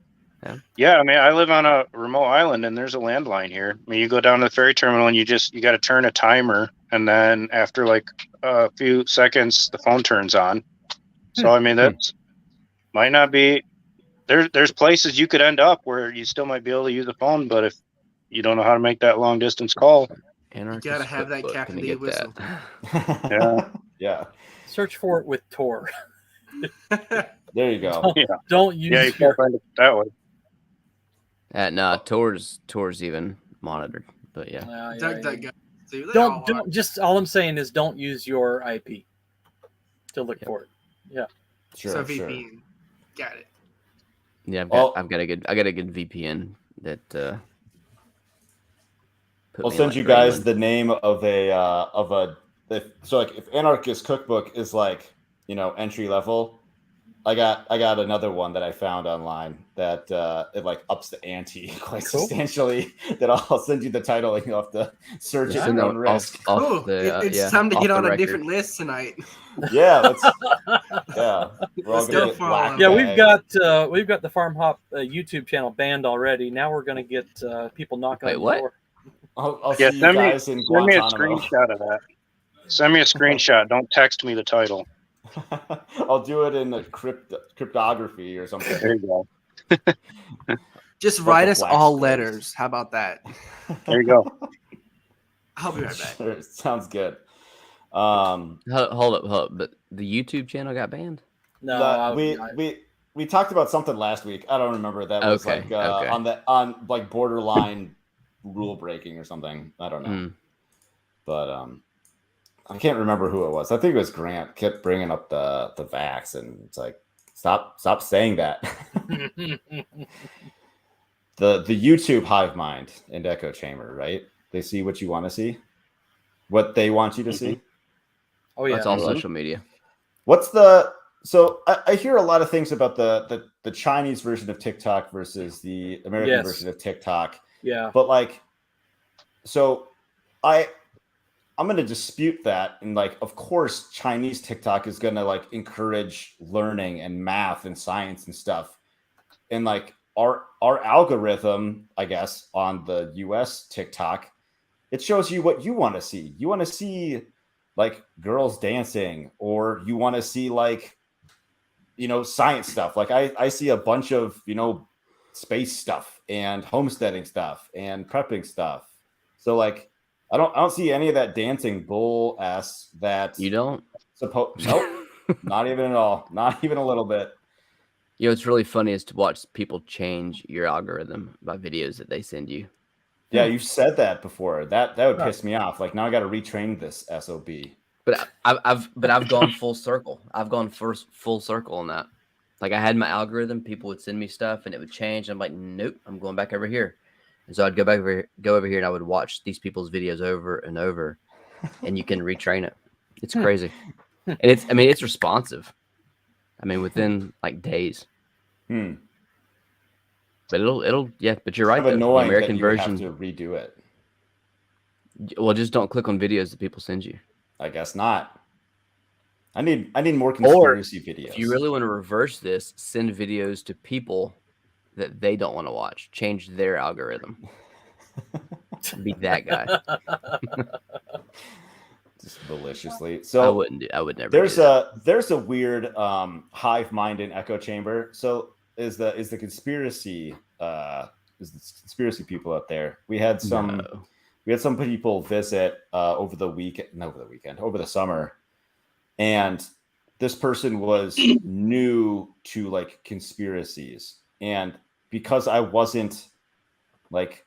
Yeah, I mean, I live on a remote island, and there's a landline here. I mean, you go down to the ferry terminal, and you got to turn a timer, and then after like a few seconds, the phone turns on. So I mean, that's might not be. There's places you could end up where you still might be able to use the phone, but if you don't know how to make that long distance call, Anarchist you gotta have that Cookbook. Captain Can D you get whistle. that? Yeah. Search for it with Tor. There you go. Don't use you can't find it that way. No, Tor's even monitored, but yeah. Don't just all I'm saying is don't use your IP to look for it. Yeah. Sure. VPN. Got it. Yeah, I got a good VPN that I'll send you guys the name of so like if Anarchist Cookbook is like, entry level, I got another one that I found online that it like ups the ante quite substantially. That I'll send you the title and you'll have to search it at your own risk. It's time to get on a different list tonight. Yeah, we're all gonna get black. Yeah, we've got the Farm Hop YouTube channel banned already. Now we're gonna get people knocking on the door. I'll see you guys in Guantanamo. Send me a screenshot of that. Send me a screenshot. Don't text me the title. I'll do it in the cryptography or something. There you go. Just write us all letters. How about that? There you go. I'll be right back. Sure, sounds good. Hold up. But the YouTube channel got banned? No, we talked about something last week. I don't remember. That was on like borderline rule breaking or something. I don't know. But I can't remember who it was. I think it was Grant kept bringing up the vax, and it's like, stop saying that. the YouTube hive mind and echo chamber, right? They see what you want to see, what they want you to see. Oh yeah, that's all social media. So I hear a lot of things about the Chinese version of TikTok versus the American version of TikTok. Yeah, but like, so I'm going to dispute that. And like, of course, Chinese TikTok is going to like encourage learning and math and science and stuff. And like our algorithm, I guess, on the US TikTok, it shows you what you want to see. You want to see like girls dancing, or you want to see like, science stuff. Like I see a bunch of, space stuff and homesteading stuff and prepping stuff. So like, I don't see any of that dancing bull ass that You don't? Nope, not even at all, not even a little bit. You know, it's really funny is to watch people change your algorithm by videos that they send you. Yeah, you've said that before. That would piss me off. Like now I got to retrain this SOB. But I've gone full circle. I've gone full circle on that. Like I had my algorithm, people would send me stuff and it would change. I'm like, nope, I'm going back over here. And so I'd go over here and I would watch these people's videos over and over, and you can retrain it. It's crazy. And it's responsive. I mean, within like days. But but you're right. Kind of Though. annoying The American that you version. have to redo it. Well, just don't click on videos that people send you. I guess not. I need more conspiracy videos. If you really want to reverse this, send videos to people that they don't want to watch. Change their algorithm. Be that guy. Just maliciously. So I would never. There's a weird hive mind in echo chamber. So is the conspiracy people out there? We had some people visit over the summer, and this person was new to like conspiracies, and because I wasn't like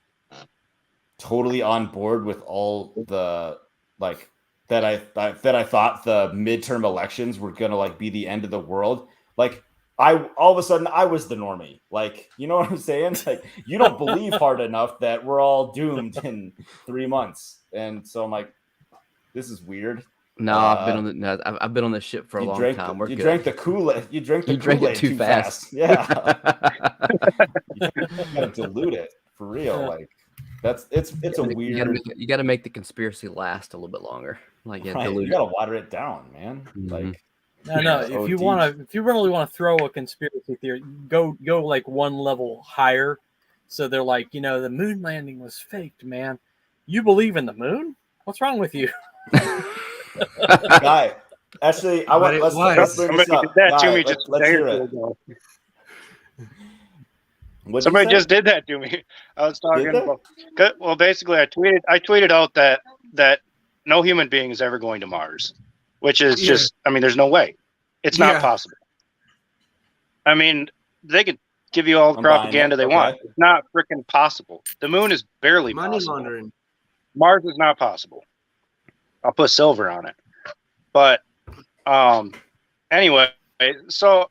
totally on board with all the like that I thought the midterm elections were gonna like be the end of the world. Like all of a sudden I was the normie. Like, you know what I'm saying? Like you don't believe hard enough that we're all doomed in 3 months. And so I'm like, this is weird. No, I've been on this shit for a long time. You drank the Kool-Aid. You drank the Kool-Aid too fast. Yeah. You gotta dilute it for real. Like it's a weird. You got to make the conspiracy last a little bit longer. Like right. You got to water it down, man. Like no. If you really want to throw a conspiracy theory, go like one level higher. So they're like, the moon landing was faked, man. You believe in the moon? What's wrong with you? Guy, actually, let's bring this up. That Guy, to me just let's hear it. Somebody just did that to me. I was talking about. Well, basically, I tweeted out that no human being is ever going to Mars, which is just. I mean, there's no way. It's not possible. I mean, they could give you all the propaganda they want. It's not freaking possible. The moon is barely money possible. laundering. Mars is not possible. I'll put silver on it. But anyway, so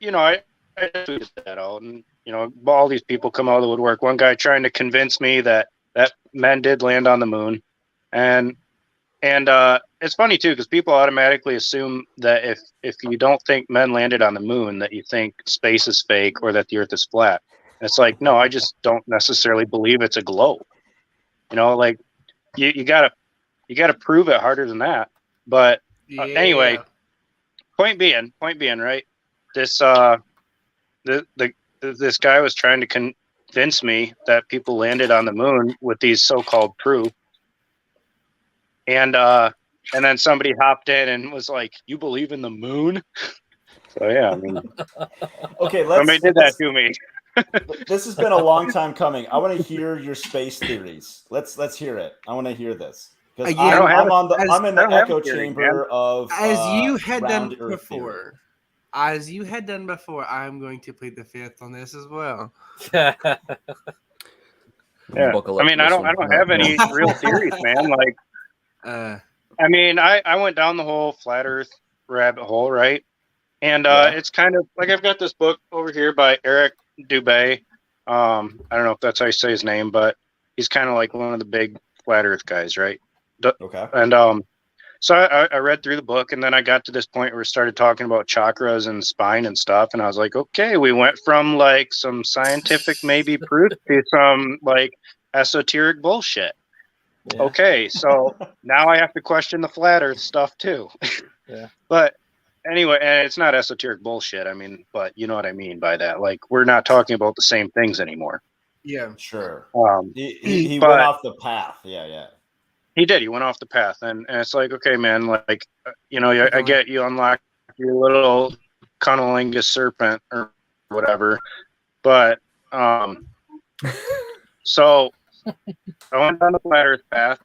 I tweeted that out, and all these people come out of the woodwork. One guy trying to convince me that men did land on the moon, and it's funny too because people automatically assume that if you don't think men landed on the moon, that you think space is fake or that the Earth is flat. And it's like, no, I just don't necessarily believe it's a globe. Like you gotta prove it harder than that. But anyway, point being, right? This this guy was trying to convince me that people landed on the moon with these so-called proof, and then somebody hopped in and was like, "You believe in the moon?" So yeah, I mean, okay, somebody did that to me. This has been a long time coming. I want to hear your space theories. Let's hear it. I want to hear this. Because I'm in the echo chamber of as you had done before. As you had done before, I'm going to plead the fifth on this as well. Yeah. I mean, I don't have any real theories, man. Like, I mean, I went down the whole flat Earth rabbit hole, right? And it's kind of like I've got this book over here by Eric Dubay. I don't know if that's how you say his name, but he's kind of like one of the big flat Earth guys, right? Okay. And so I read through the book, and then I got to this point where we started talking about chakras and spine and stuff, and I was like, okay, we went from like some scientific maybe proof to some like esoteric bullshit. Yeah. Okay, so now I have to question the flat Earth stuff too. Yeah. But anyway, and it's not esoteric bullshit. I mean, but you know what I mean by that. Like, we're not talking about the same things anymore. Yeah, sure. He went off the path. Yeah. He did. He went off the path, and it's like, okay, man, like, I get you unlock your little cunnilingus serpent or whatever, but So I went down the flat Earth path,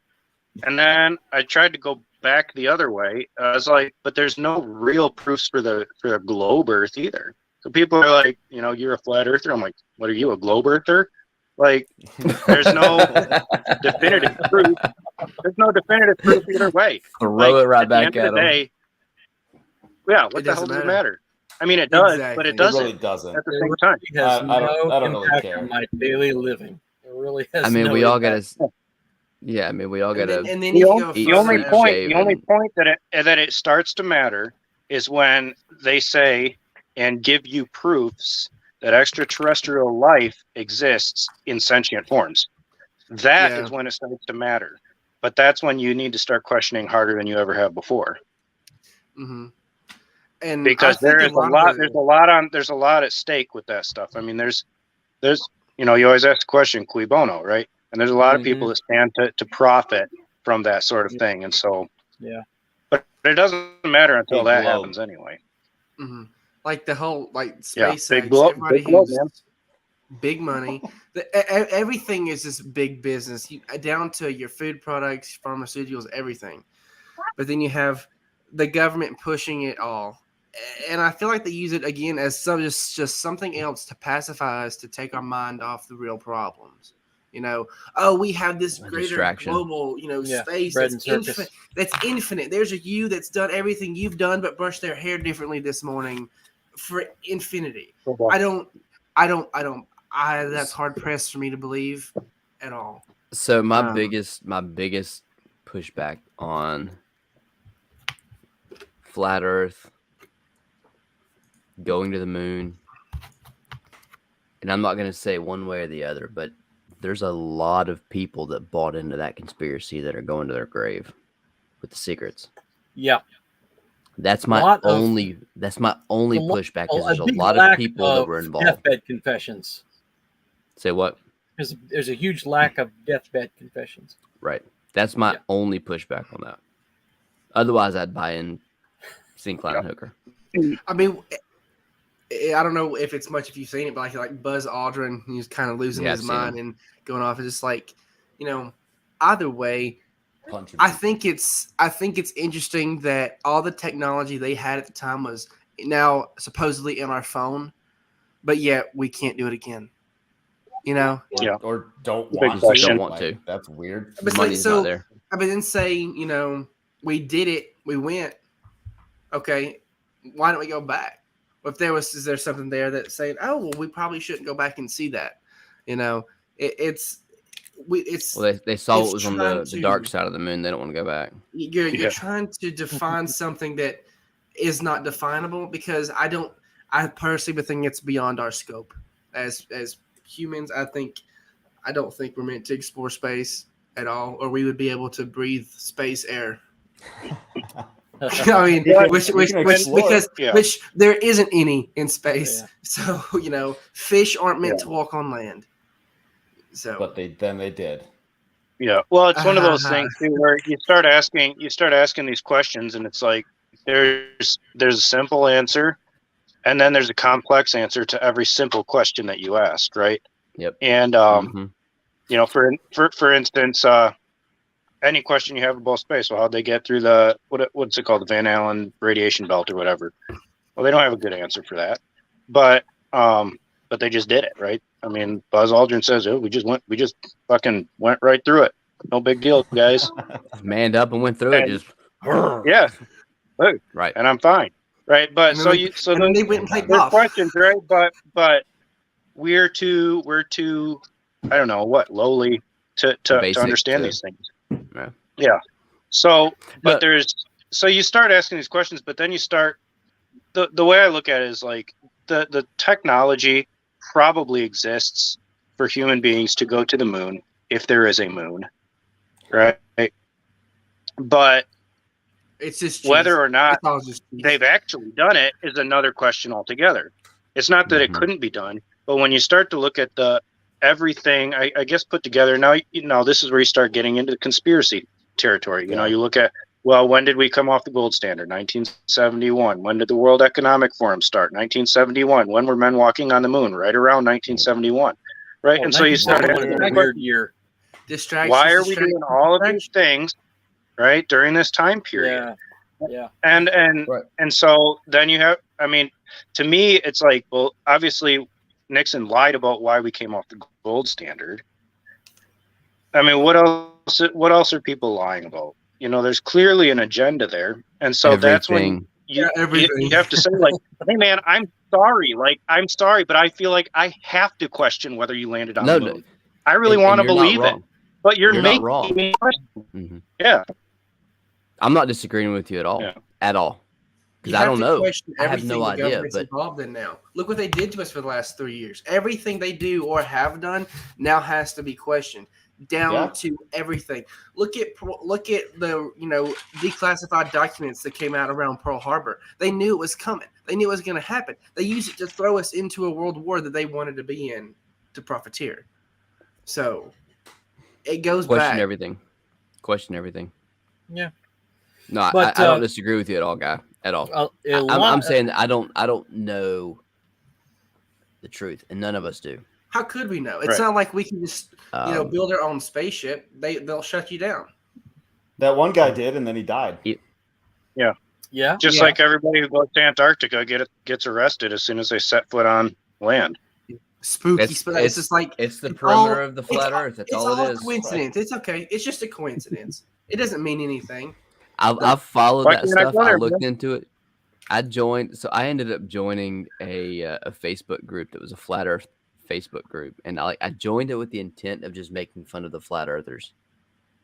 and then I tried to go back the other way. I was like, but there's no real proofs for the globe Earth either. So people are like, you're a flat earther. I'm like, what are you, a globe earther? Like, there's no definitive proof. There's no definitive proof either way. Throw it right back at at them. Yeah, what the hell does it matter? I mean, it does, but it It doesn't. really doesn't. At the same time. It has I don't no really impact care. on my daily living. It really has. I mean, no we all impact. gotta. Yeah, I mean, we all gotta. And then The you only, go the only further. point, shave the only and- point that it starts to matter is when they say and give you proofs that extraterrestrial life exists in sentient forms. That is when it starts to matter. But that's when you need to start questioning harder than you ever have before. Mm-hmm. And Because I think there's a lot at stake with that stuff. I mean, there's you always ask the question, cui bono, right? And there's a lot of people that stand to profit from that sort of thing. And so, yeah, but it doesn't matter until Big that globe. happens anyway. Mm-hmm. Like the whole Yeah, SpaceX, big globe, everybody big globe, who's man. big money. Everything is just big business, down to your food products, pharmaceuticals, everything. But then you have the government pushing it all, and I feel like they use it again as just something else to pacify us, to take our mind off the real problems. We have this greater distraction. global, space bread that's and circus. infinite. That's infinite. There's a you that's done everything you've done, but brushed their hair differently this morning for infinity. That's hard pressed for me to believe at all. So my biggest pushback on flat Earth, going to the moon, and I'm not going to say one way or the other, but there's a lot of people that bought into that conspiracy that are going to their grave with the secrets. Yeah. That's my only pushback, because there's a big lot lack of people that were involved. Deathbed confessions. Say what? There's a huge lack of deathbed confessions. Right. That's my only pushback on that. Otherwise, I'd buy in Syncline Hooker. I mean, I don't know if it's much if you've seen it, but like Buzz Aldrin, he's kind of losing his mind and going off. It's just like, either way, I think it's interesting that all the technology they had at the time was now supposedly in our phone, but yet we can't do it again. Or don't Big want question. to. Don't want to. That's weird. But Money's not there. But then say, we did it, we went. Okay, why don't we go back? Is there something there that's saying, oh, well, we probably shouldn't go back and see that? Well, they saw what was on the dark side of the moon. They don't want to go back. You're trying to define something that is not definable, because I personally would think it's beyond our scope as humans. I don't think we're meant to explore space at all, or we would be able to breathe space air. I mean, which there isn't any in space. Yeah. So, fish aren't meant to walk on land. So, but they did. Yeah. Well, it's one of those things too, where you start asking these questions, and it's like there's a simple answer, and then there's a complex answer to every simple question that you asked, right? Yep. And for instance, any question you have about space, well, how'd they get through the what's it called, the Van Allen radiation belt or whatever? Well, they don't have a good answer for that, but they just did it, right? I mean, Buzz Aldrin says, "Oh, we just fucking went right through it. No big deal, guys." Manned up and went through it. Just yeah, right. And I'm fine, right? But then they went and played golf. Questions, right? But we're too I don't know what, lowly to understand these things. Yeah. So, but so you start asking these questions, but then you start, the way I look at it is like the technology probably exists for human beings to go to the moon, if there is a moon, right? But it's just whether or not they've actually done it is another question altogether. It's not that it couldn't be done, but when you start to look at everything, I guess, put together, now this is where you start getting into the conspiracy territory. You look at Well, when did we come off the gold standard? 1971. When did the World Economic Forum start? 1971. When were men walking on the moon? Right around 1971. Right, Well, and so you start 1971 asking, was a weird year. Distractions. why are we doing all of these things, right, during this time period? Yeah. And Right. and so then you have, I mean, to me, it's like, well, obviously Nixon lied about why we came off the gold standard. I mean, what else are people lying about? You know, there's clearly an agenda there, and so that's when Everything. you everything. have to say, like, hey man, I'm sorry, but I feel like I have to question whether you landed on the moon. I really want to believe it, but you're making wrong. me question. Mm-hmm. Yeah, I'm not disagreeing with you at all. Yeah. At all. Because I don't know. I have no the idea. government's But involved in now. Look what they did to us for the last 3 years. Everything they do or have done now has to be questioned, down to everything. Look at the declassified documents that came out around Pearl Harbor. They knew it was coming. They knew it was going to happen. They used it to throw us into a world war that they wanted to be in to profiteer. So it goes question back. everything. Question everything. Yeah. No, But, I don't disagree with you at all, guy. At all. I'm saying that I don't know the truth, and none of us do. How could we know? It's not like we can just build our own spaceship. They'll shut you down. That one guy did, and then he died. Yeah. just like everybody who goes to Antarctica gets arrested as soon as they set foot on land. Spooky. It's just like it's the perimeter of the flat Earth. That's all it is. Coincidence. It's okay. It's just a coincidence. It doesn't mean anything. I've followed Why that can't I stuff. go I there, looked man? into it. I ended up joining a Facebook group that was a flat Earth Facebook group, and I joined it with the intent of just making fun of the flat earthers.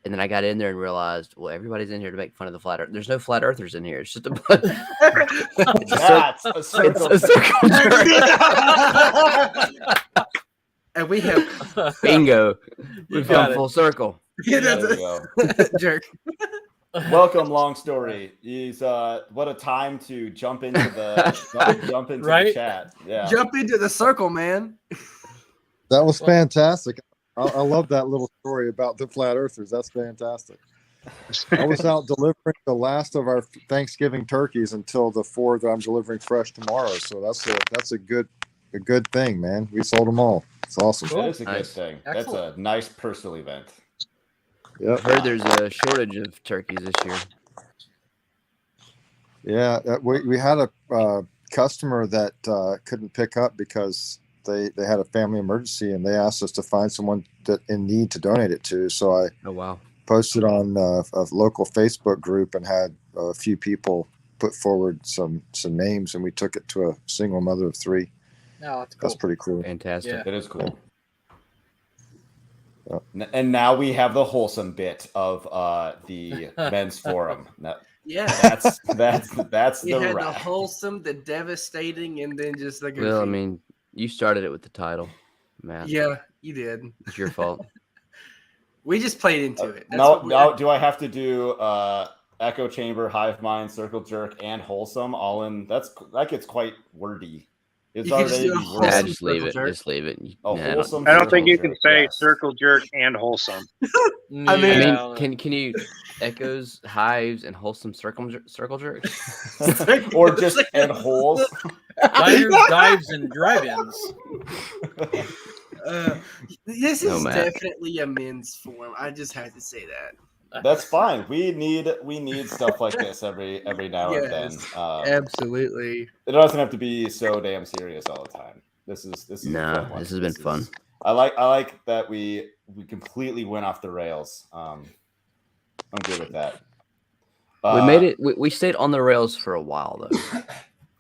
And then I got in there and realized, well, everybody's in here to make fun of the flat earth. There's no flat earthers in here. It's just That's a circle. it's a circle jerk. And we have Bingo. We've got come it. full circle. yeah, There that's we go. a jerk. Welcome, long story. He's what a time to jump into the Right? the chat. Yeah. Jump into the circle, man. That was fantastic. I love that little story about the flat earthers. That's fantastic. I was out delivering the last of our Thanksgiving turkeys until the 4 that I'm delivering fresh tomorrow. So that's a good thing, man. We sold them all. It's awesome. That is a good Nice. thing. Excellent. That's a nice personal event. Yep. I heard there's a shortage of turkeys this year. Yeah, we had a customer that couldn't pick up because they had a family emergency, and they asked us to find someone that in need to donate it to. So I Oh wow. posted on a local Facebook group and had a few people put forward some names, and we took it to a single mother of 3. No, that's cool. That's pretty cool. Fantastic. Yeah. It is cool. Yeah. And now we have the wholesome bit of the men's forum. Yeah. That's We the had the wrap. wholesome, the devastating, and then just like Well, I mean, you started it with the title, Matt. yeah, you did. It's your fault. We just played into it. That's Now, what now, do I have to do echo chamber, hive mind, circle jerk, and wholesome all in? That gets quite wordy. It's You can just already do a wordy. Nah, wholesome just leave circle it. jerk. Just leave it. Oh, Nah, I don't- wholesome. I don't think circle you can jerk, say yes. circle jerk and wholesome. I mean- I mean, can you echoes, hives, and wholesome circle jerks? or just and holes? Diners, dives, and drive-ins. This No, is Matt. definitely a men's form. I just had to say that. That's fine. We need stuff like this every now and then. Yes, It absolutely. doesn't have to be so damn serious all the time. This is a Nah, fun one. this has been fun. I like that we completely went off the rails. I'm good with that. We made it. We stayed on the rails for a while though.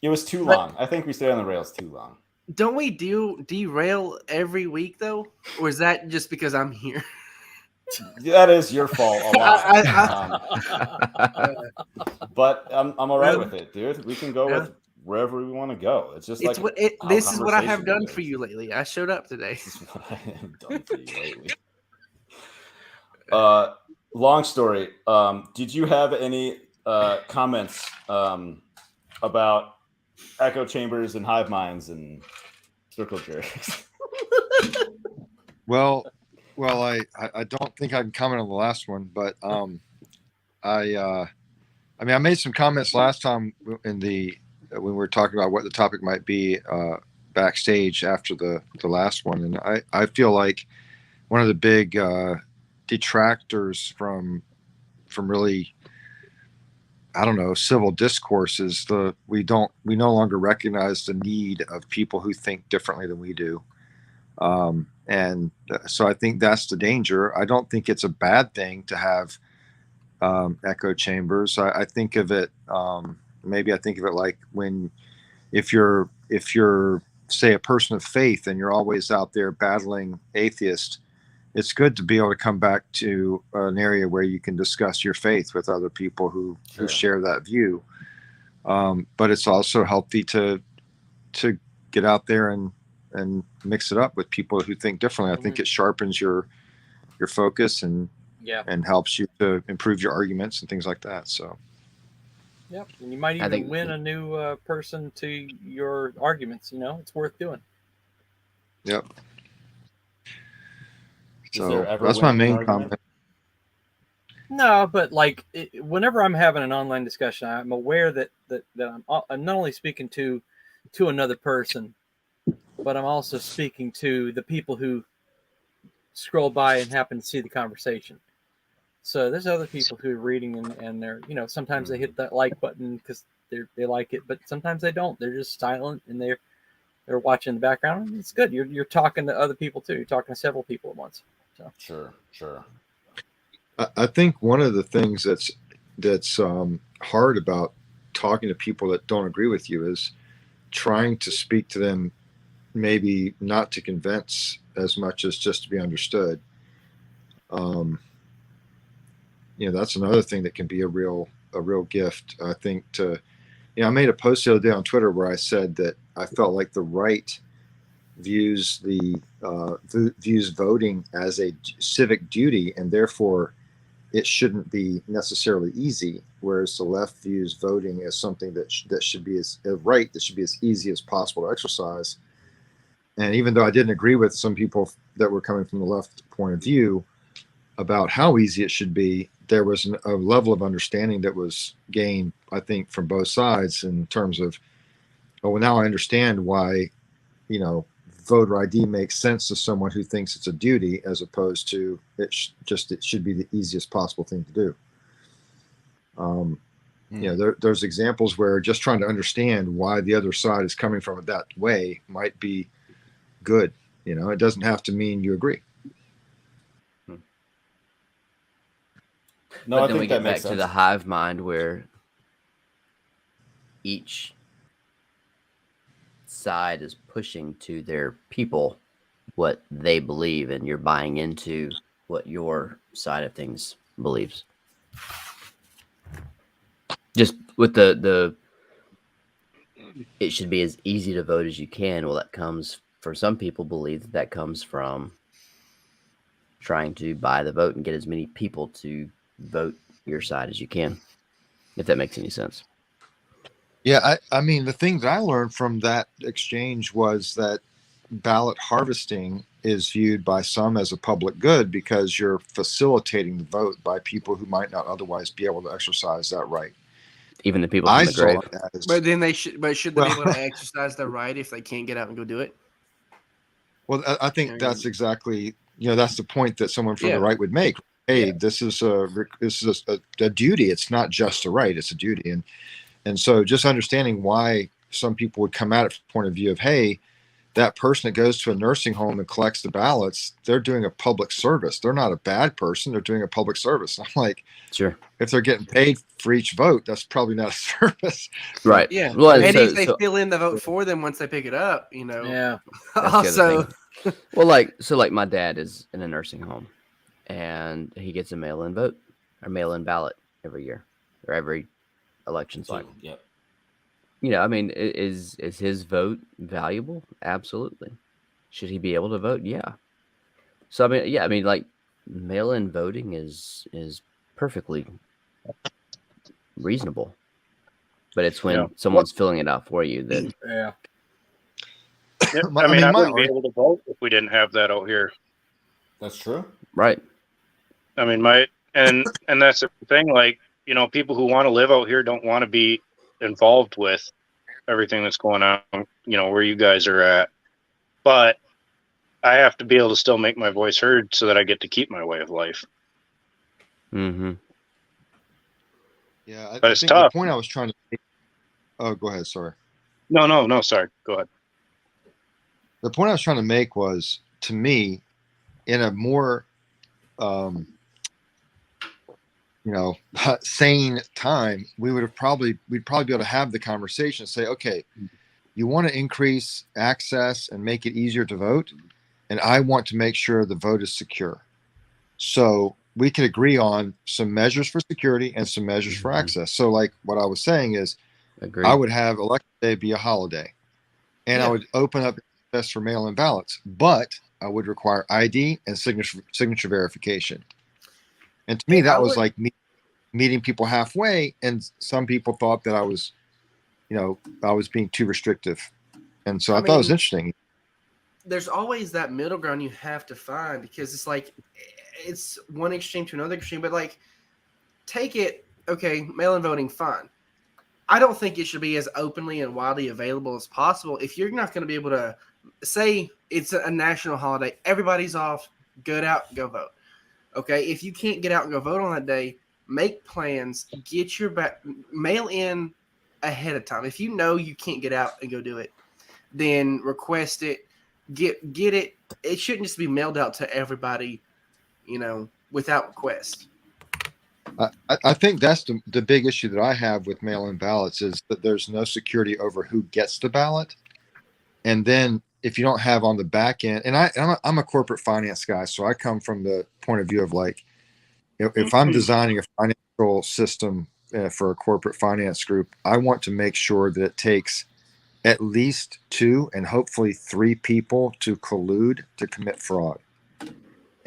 It was too long. I think we stayed on the rails too long. Don't we derail every week though, or is that just because I'm here? That is your fault a lot. But I'm all right with it, dude. We can go with wherever we want to go. It's just It's like how this is what I have conversation done goes. for you lately. I showed up today. This is what I have done for you lately. Long story. Did you have any comments about echo chambers and hive minds and circle jerks? Well, I don't think I can comment on the last one, but I I mean, I made some comments last time when we were talking about what the topic might be backstage after the last one, and I feel like one of the big detractors from really, I don't know, civil discourse is we no longer recognize the need of people who think differently than we do. And so I think that's the danger. I don't think it's a bad thing to have echo chambers. I think of it, maybe I think of it like if you're say a person of faith and you're always out there battling atheists, it's good to be able to come back to an area where you can discuss your faith with other people who share that view. But it's also healthy to get out there and mix it up with people who think differently. I think it sharpens your focus and helps you to improve your arguments and things like that. So, yep, and you might even win a new person to your arguments. It's worth doing. Yep. So that's my main comment. No, but whenever I'm having an online discussion, I'm aware that I'm not only speaking to another person, but I'm also speaking to the people who scroll by and happen to see the conversation. So there's other people who are reading and they're, sometimes they hit that like button because they like it, but sometimes they don't. They're just silent and they're watching in the background. It's good. You're talking to other people too. You're talking to several people at once. So. Sure. I think one of the things that's hard about talking to people that don't agree with you is trying to speak to them, maybe not to convince as much as just to be understood. That's another thing that can be a real gift. I think I made a post the other day on Twitter where I said that I felt like the right views voting as a civic duty, and therefore it shouldn't be necessarily easy, whereas the left views voting as something that should be as easy as possible to exercise. And even though I didn't agree with some people that were coming from the left point of view about how easy it should be, there was a level of understanding that was gained, I think, from both sides in terms of, now I understand why, voter ID makes sense to someone who thinks it's a duty as opposed to it should be the easiest possible thing to do. There's examples where just trying to understand why the other side is coming from it that way might be good. It doesn't have to mean you agree. No, but then we get back to the hive mind where each side is pushing to their people what they believe, and you're buying into what your side of things believes. Just with the it should be as easy to vote as you can. Well, that comes, for some people believe that comes from trying to buy the vote and get as many people to vote your side as you can, if that makes any sense. Yeah, I mean, the thing that I learned from that exchange was that ballot harvesting is viewed by some as a public good because you're facilitating the vote by people who might not otherwise be able to exercise that right. Even the people from the grave. But then should they be able to exercise their right if they can't get out and go do it? Well, I think that's exactly, that's the point that someone from the right would make. Hey, this is a duty. It's not just a right; it's a duty. And so just understanding why some people would come at it from the point of view of, hey, that person that goes to a nursing home and collects the ballots, they're doing a public service. They're not a bad person. They're doing a public service. I'm like, sure. If they're getting paid for each vote, that's probably not a service. Right. Yeah. Well, and if they fill in the vote for them once they pick it up, Yeah. Also, well, like my dad is in a nursing home and he gets a mail-in vote or mail-in ballot every year or every election cycle. Yep. I mean, is his vote valuable? Absolutely. Should he be able to vote? Yeah. So I mean, like mail-in voting is perfectly reasonable, but it's when someone's filling it out for you that. Yeah. I wouldn't be able to vote if we didn't have that out here. That's true. Right. I mean, and that's the thing. Like, people who want to live out here don't want to be involved with everything that's going on, where you guys are at. But I have to be able to still make my voice heard so that I get to keep my way of life. Mm-hmm. Yeah, I But it's think tough. the point I was trying to make, oh, go ahead. Sorry. No, sorry. Go ahead. The point I was trying to make was, to me, in a more, sane time, we'd probably be able to have the conversation and say, okay, you want to increase access and make it easier to vote, and I want to make sure the vote is secure. So we could agree on some measures for security and some measures for access. So like what I was saying is, Agreed. I would have election day be a holiday, and I would open up access for mail-in ballots, but I would require ID and signature verification. And to me, that was like meeting people halfway. And some people thought that I was being too restrictive. And so I thought it was interesting. There's always that middle ground you have to find, because it's like, it's one extreme to another extreme, but like, take it, okay, mail-in voting, fine. I don't think it should be as openly and widely available as possible. If you're not going to be able to say it's a national holiday, everybody's off, get out, go vote. Okay, if you can't get out and go vote on that day, make plans, get your mail in ahead of time. If you know you can't get out and go do it, then request it, get it. It shouldn't just be mailed out to everybody, without request. I think that's the big issue that I have with mail-in ballots, is that there's no security over who gets the ballot. And then if you don't have on the back end, and I'm a corporate finance guy, so I come from the point of view of like, if I'm designing a financial system for a corporate finance group, I want to make sure that it takes at least 2 and hopefully 3 people to collude to commit fraud.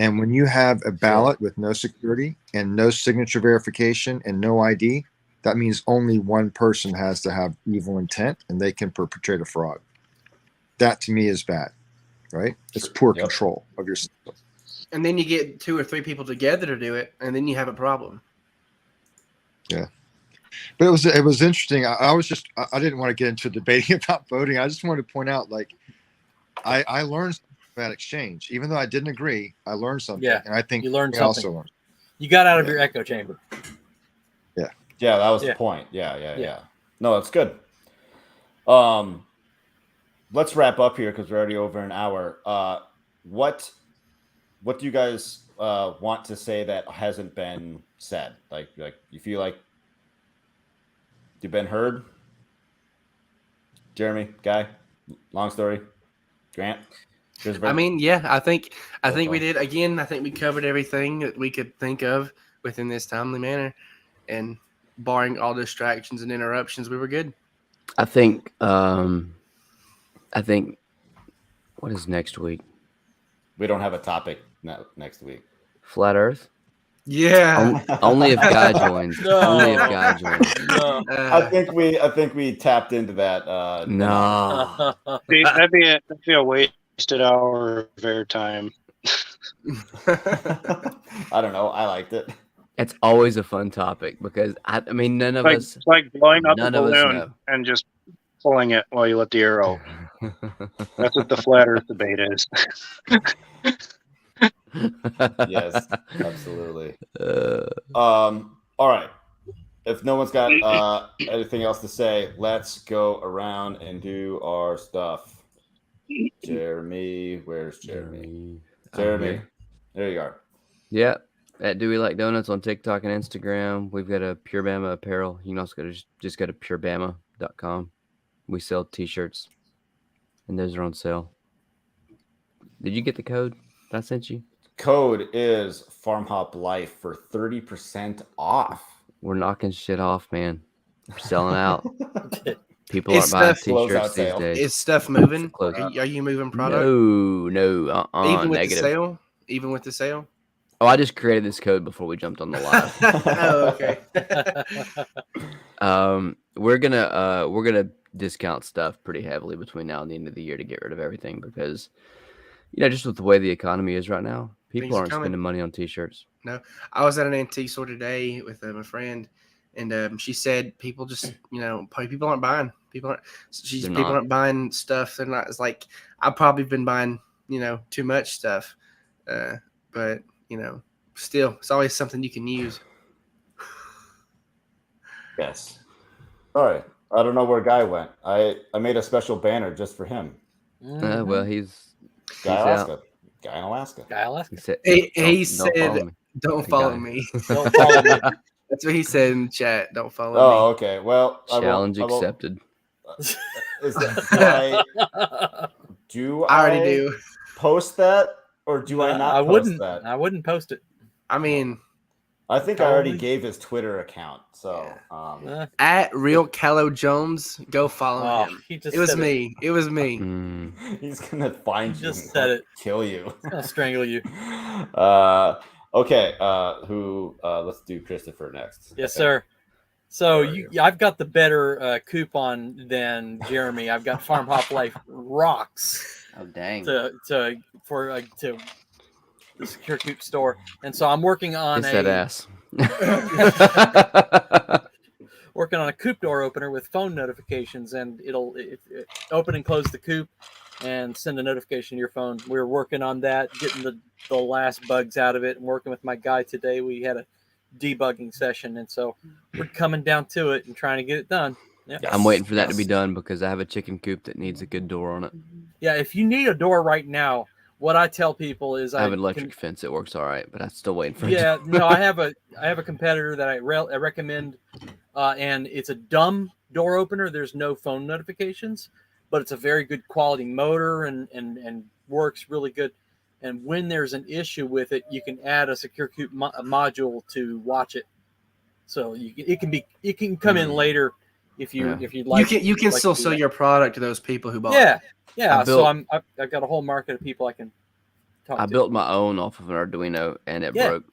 And when you have a ballot with no security and no signature verification and no ID, that means only one person has to have evil intent and they can perpetrate a fraud. That to me is bad, right? It's poor control of your system. And then you get 2 or 3 people together to do it, and then you have a problem. Yeah. But it was interesting. I didn't want to get into debating about voting. I just wanted to point out, like, I learned something about exchange. Even though I didn't agree, I learned something. Yeah, And I think you learned I something. also learned. You got out of your echo chamber. Yeah. Yeah, that was the point. Yeah. No, that's good. Let's wrap up here because we're already over an hour. What do you guys want to say that hasn't been said? Like you feel like you've been heard? Jeremy, Guy, long story, Grant. I mean, yeah, I think we did. Again, I think we covered everything that we could think of within this timely manner, and barring all distractions and interruptions, we were good. I think what is next week? We don't have a topic next week. Flat Earth? Yeah. Only if Guy joins. No. Only if Guy joins. No. I think we tapped into that. No. That'd be a wasted hour of airtime. I don't know. I liked it. It's always a fun topic because I mean none of us. It's like blowing up a none of us balloon know. and just pulling it while you let the air out. That's what the flat Earth debate is. Yes, absolutely. All right. If no one's got anything else to say, let's go around and do our stuff. Jeremy, where's Jeremy? Jeremy, there you are. Yeah, at DeweyLikeDonuts on TikTok and Instagram. We've got a Pure Bama apparel. You can also just go to purebama.com. We sell t-shirts, and those are on sale. Did you get the code that I sent you? Code is FarmHopLife for 30% off. We're knocking shit off, man. We're selling out. People aren't buying t-shirts these days. Is stuff moving? Close. Are you moving product? No. Even with negative. the sale? Even with the sale? Oh, I just created this code before we jumped on the live. Oh, okay. We're gonna discount stuff pretty heavily between now and the end of the year to get rid of everything because, just with the way the economy is right now, people aren't spending money on t-shirts. No, I was at an antique store today with my friend, And she said people just, people aren't buying. People not. aren't buying stuff. They're not. It's like I've probably been buying, too much stuff. But still, it's always something you can use. Yes. Sorry, I don't know where Guy went. I made a special banner just for him. Well, he's Guy out. Alaska. Guy in Alaska. Guy Alaska. He said, He "Don't follow said, me." "Don't Guy. follow me." Don't follow me. That's what he said in the chat. Don't follow me. Oh, okay. Well, Challenge I won't- accepted. Is that, do I already do. post that, or do I not? I post wouldn't. that? I wouldn't post it. I mean, I think I already Probably. gave his Twitter account. So, at Real Callow Jones, go follow Oh, him. he just It was said me. It was me. Mm. he's gonna find He you. just and said it. Kill you. I'll strangle you. Okay. Let's do Christopher next. Yes, Okay. sir. So Where are you? I've got the better coupon than Jeremy. I've got FarmHopLife rocks Oh dang! to the Secure Coop store, and so I'm working on Kiss that ass. working on a coop door opener with phone notifications, and it'll open and close the coop and send a notification to your phone. We're working on that, getting the last bugs out of it, and working with my guy today. We had a debugging session, and so we're coming down to it and trying to get it done. Yeah. I'm waiting for that to be done because I have a chicken coop that needs a good door on it. Yeah, if you need a door right now, what I tell people is I have an electric fence; it works all right, but I'm still waiting for it. Yeah, no, I have a competitor that I recommend, and it's a dumb door opener. There's no phone notifications, but it's a very good quality motor and works really good. And when there's an issue with it, you can add a Secure Coop module to watch it. So it can come in later if you'd like. You can like still to do sell that. your product to those people who bought Yeah, it. yeah. built- So I've got a whole market of people I can talk I to. built my own off of an Arduino, and it Yeah. broke.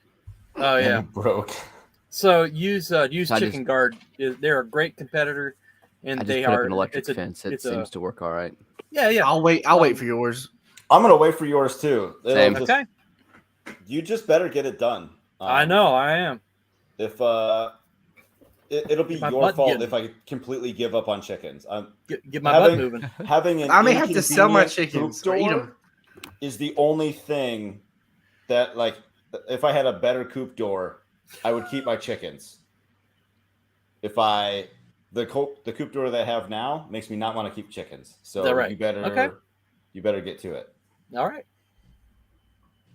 Oh yeah. And it broke. So use I Chicken just- Guard. They're a great competitor, and I just they put are up an electric it's a- fence. It it's a- seems to work all right. Yeah, yeah. I'll wait for yours. I'm gonna wait for yours too. Same. Okay. You just better get it done. I know. I am. If it'll be My your butt fault getting- if I completely give up on chickens. Get my butt Having- moving. Having an I may have to sell my inconvenient chickens coop or eat door 'em. is the only thing that, like, if I had a better coop door, I would keep my chickens. The coop door that I have now makes me not want to keep chickens. So Is that right? you better get to it, All right.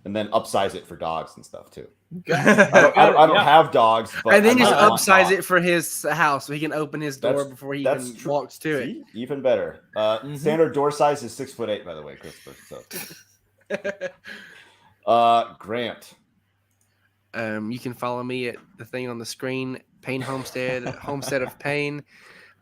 and then upsize it for dogs and stuff too. Got I don't have dogs, but And then I just might want upsize dogs. it for his house so he can open his door That's- before he that's even true. walks to it. See? Even better. Mhm. Standard door size is 6'8", by the way, Christopher. So. Grant. You can follow me at the thing on the screen, Pain Homestead, Homestead of Pain.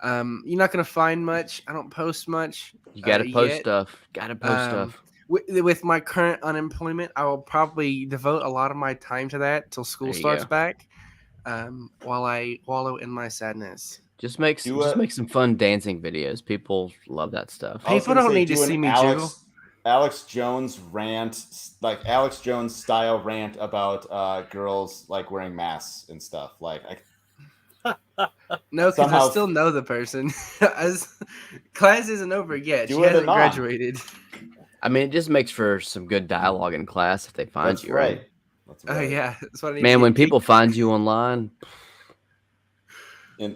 You're not gonna find much. I don't post much. You got to post yet. stuff. Got to post stuff. With my current unemployment, I will probably devote a lot of my time to that till school There you starts go. back. While I wallow in my sadness. Just make some fun dancing videos. People love that stuff. I was People gonna don't say, need to do an see me jiggle. Alex Jones rant, like Alex Jones style rant about girls like wearing masks and stuff. Like, No, because Somehow- I still know the person. Class isn't over yet. Do She it or hasn't not. graduated. I mean, it just makes for some good dialogue in class if they find that's you, right. right? That's Oh right. yeah, that's what I need. Man, to when keep- people find you online, And,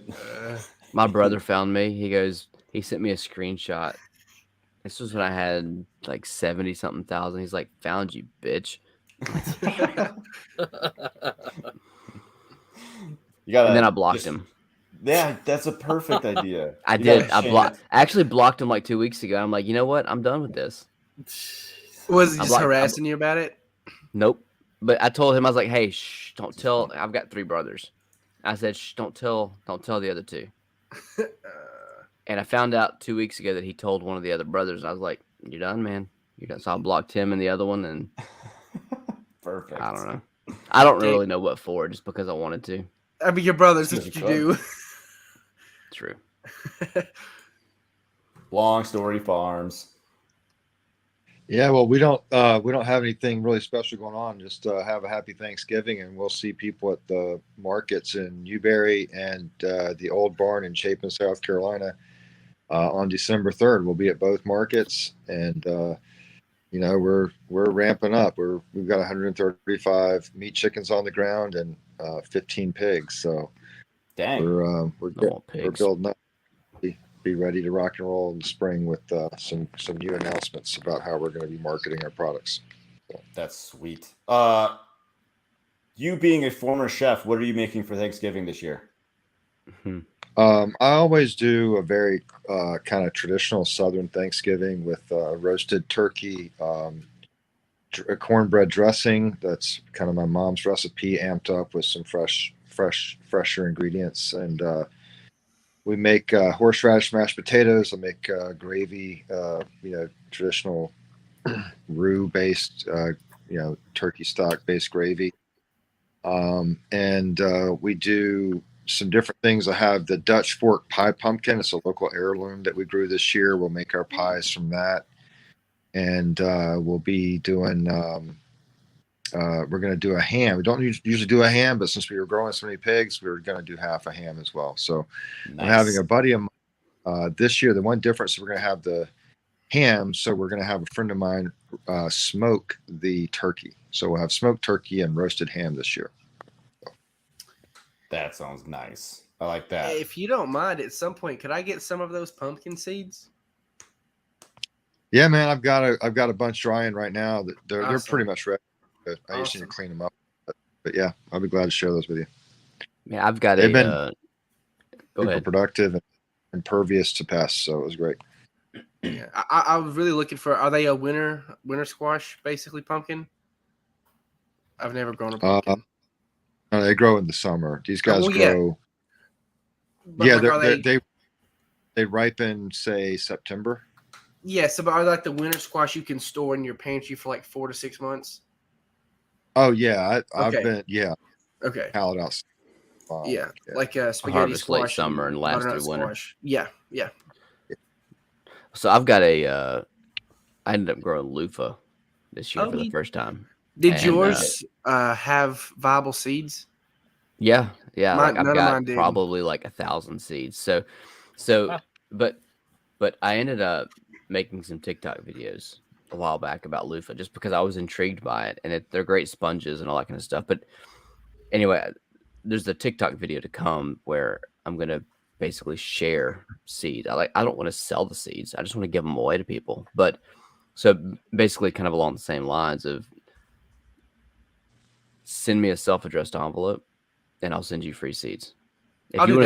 my brother found me. He sent me a screenshot. This was when I had like 70 something thousand. He's like, found you, bitch. you gotta. And then I blocked just- him. Yeah, that's a perfect idea. I You gotta did. I change- actually blocked him like 2 weeks ago. I'm like, you know what? I'm done with this. Was he I'm just like- harassing you about it? Nope. But I told him, I was like, hey, shh, don't tell. I've got 3 brothers. I said, shh, don't tell the other 2. And I found out 2 weeks ago that he told one of the other brothers. And I was like, you're done, man. You're done. So I blocked him and the other one. And Perfect. I don't know. I don't Dang. really know what for, just because I wanted to. I mean, your brothers. Seems That's what you True. do. Long story farms. Yeah, well, we don't have anything really special going on. Just have a happy Thanksgiving, and we'll see people at the markets in Newberry and the Old Barn in Chapin, South Carolina, on December 3rd. We'll be at both markets, and we're ramping up. We've got 135 meat chickens on the ground and 15 pigs. So Dang. we're Pigs. building up. Be ready to rock and roll in the spring with some new announcements about how we're going to be marketing our products. So. That's sweet. You being a former chef, what are you making for Thanksgiving this year? I always do a very kind of traditional Southern Thanksgiving with roasted turkey, a cornbread dressing. That's kind of my mom's recipe, amped up with some fresher ingredients, and we make horseradish mashed potatoes. I make gravy, traditional roux-based, turkey stock-based gravy. And we do some different things. I have the Dutch fork pie pumpkin. It's a local heirloom that we grew this year. We'll make our pies from that. And we'll be doing, we're going to do a ham. We don't usually do a ham, but since we were growing so many pigs, we were going to do half a ham as well. So Nice. I'm having a buddy of mine this year. The one difference, we're going to have the ham. So we're going to have a friend of mine smoke the turkey. So we'll have smoked turkey and roasted ham this year. That sounds nice. I like that. If you don't mind, at some point, could I get some of those pumpkin seeds? Yeah, man, I've got a bunch drying right now. They're pretty much ready. I just need to clean them up. But yeah, I'll be glad to share those with you. Yeah, I've got They've been super productive and impervious to pests, so it was great. Yeah, I was really looking for. Are they a winter squash, basically pumpkin? I've never grown a pumpkin. No, they grow in the summer. These guys grow. But Yeah, like, they ripen, say, September. Yeah, so but are they like the winter squash you can store in your pantry for like 4 to 6 months? Oh yeah, I've been Okay. pallet out. Like spaghetti harvest squash late summer and last butternut through winter. squash. Yeah. So I've got I ended up growing loofah this year for the first time. Did And, yours have viable seeds? Yeah. Like I've none of got mine did. probably like 1,000 seeds. So, but I ended up making some TikTok videos a while back about loofah just because I was intrigued by it, and they're great sponges and all that kind of stuff. But anyway, there's a TikTok video to come where I'm gonna basically share seeds. I don't want to sell the seeds. I just want to give them away to people. But so basically, kind of along the same lines of send me a self-addressed envelope, and I'll send you free seeds. If you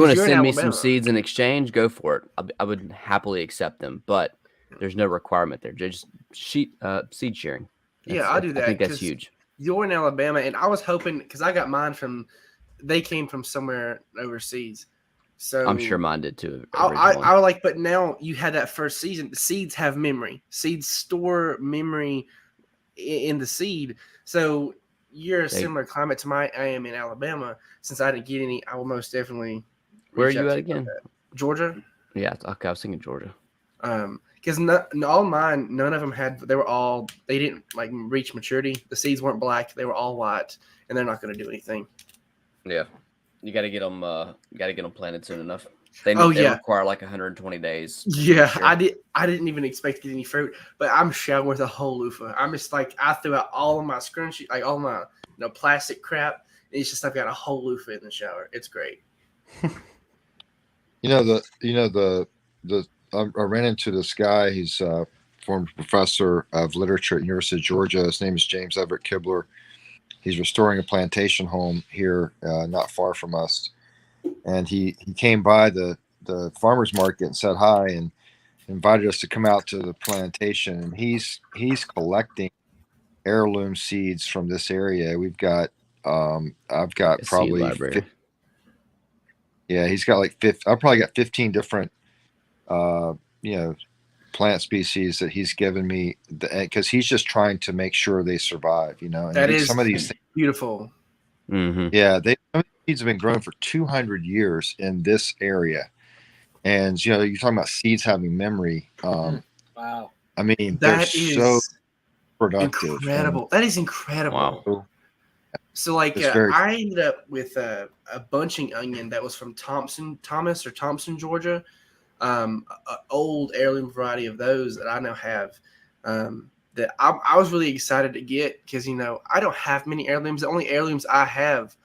want to send me some seeds in exchange, go for it. I would happily accept them, but there's no requirement there. Just seed sharing. I'll do that. I think that's huge. You're in Alabama, and I was hoping because I got mine they came from somewhere overseas. So I'm sure mine did too. I like, but now you had that first season. The seeds have memory. Seeds store memory in the seed. So you're a similar climate to I am in Alabama. Since I didn't get any, I will most definitely. Where are you at again? Georgia. Yeah, okay, I was thinking Georgia. Because all mine, none of them they didn't like reach maturity. The seeds weren't black; they were all white, and they're not going to do anything. Yeah, you got to get them. Planted soon enough. They require like 120 days. Yeah, sure. I didn't even expect to get any fruit, but I'm showering with a whole loofah. I'm just like I threw out all of my scrunchie, like all my plastic crap. It's just I've got a whole loofah in the shower. It's great. I ran into this guy. He's a former professor of literature at University of Georgia. His name is James Everett Kibler. He's restoring a plantation home here, not far from us. And he came by the farmer's market and said hi and invited us to come out to the plantation. And he's collecting heirloom seeds from this area. We've got I've got probably 50, he's got like 50. I've probably got 15 different plant species that he's given me because he's just trying to make sure they survive. And that is some of these things, beautiful. Mm-hmm. Yeah, some of these seeds have been grown for 200 years in this area, and you're talking about seeds having memory. Wow. I mean, they're That so is productive. incredible. That is incredible. Wow. So like It's very- I ended up with a bunching onion that was from Thompson, Georgia. A old heirloom variety of those that I now have. That I was really excited to get because I don't have many heirlooms. The only heirlooms I have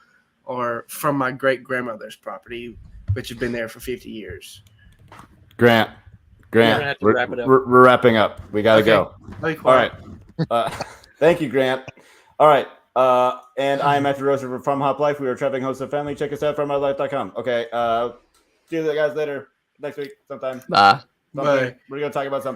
are from my great grandmother's property, which have been there for 50 years. Grant, We're gonna have to wrap it up. We're wrapping up. We got to Okay. go. I'll be All quiet. right. Thank you, Grant. All right. And I'm Matthew Roser from FarmHopLife. We are traveling hosts of family. Check us out from FarmHopLife.com. Okay. See you guys later next week sometime. Bye. Something. We're going to talk about something.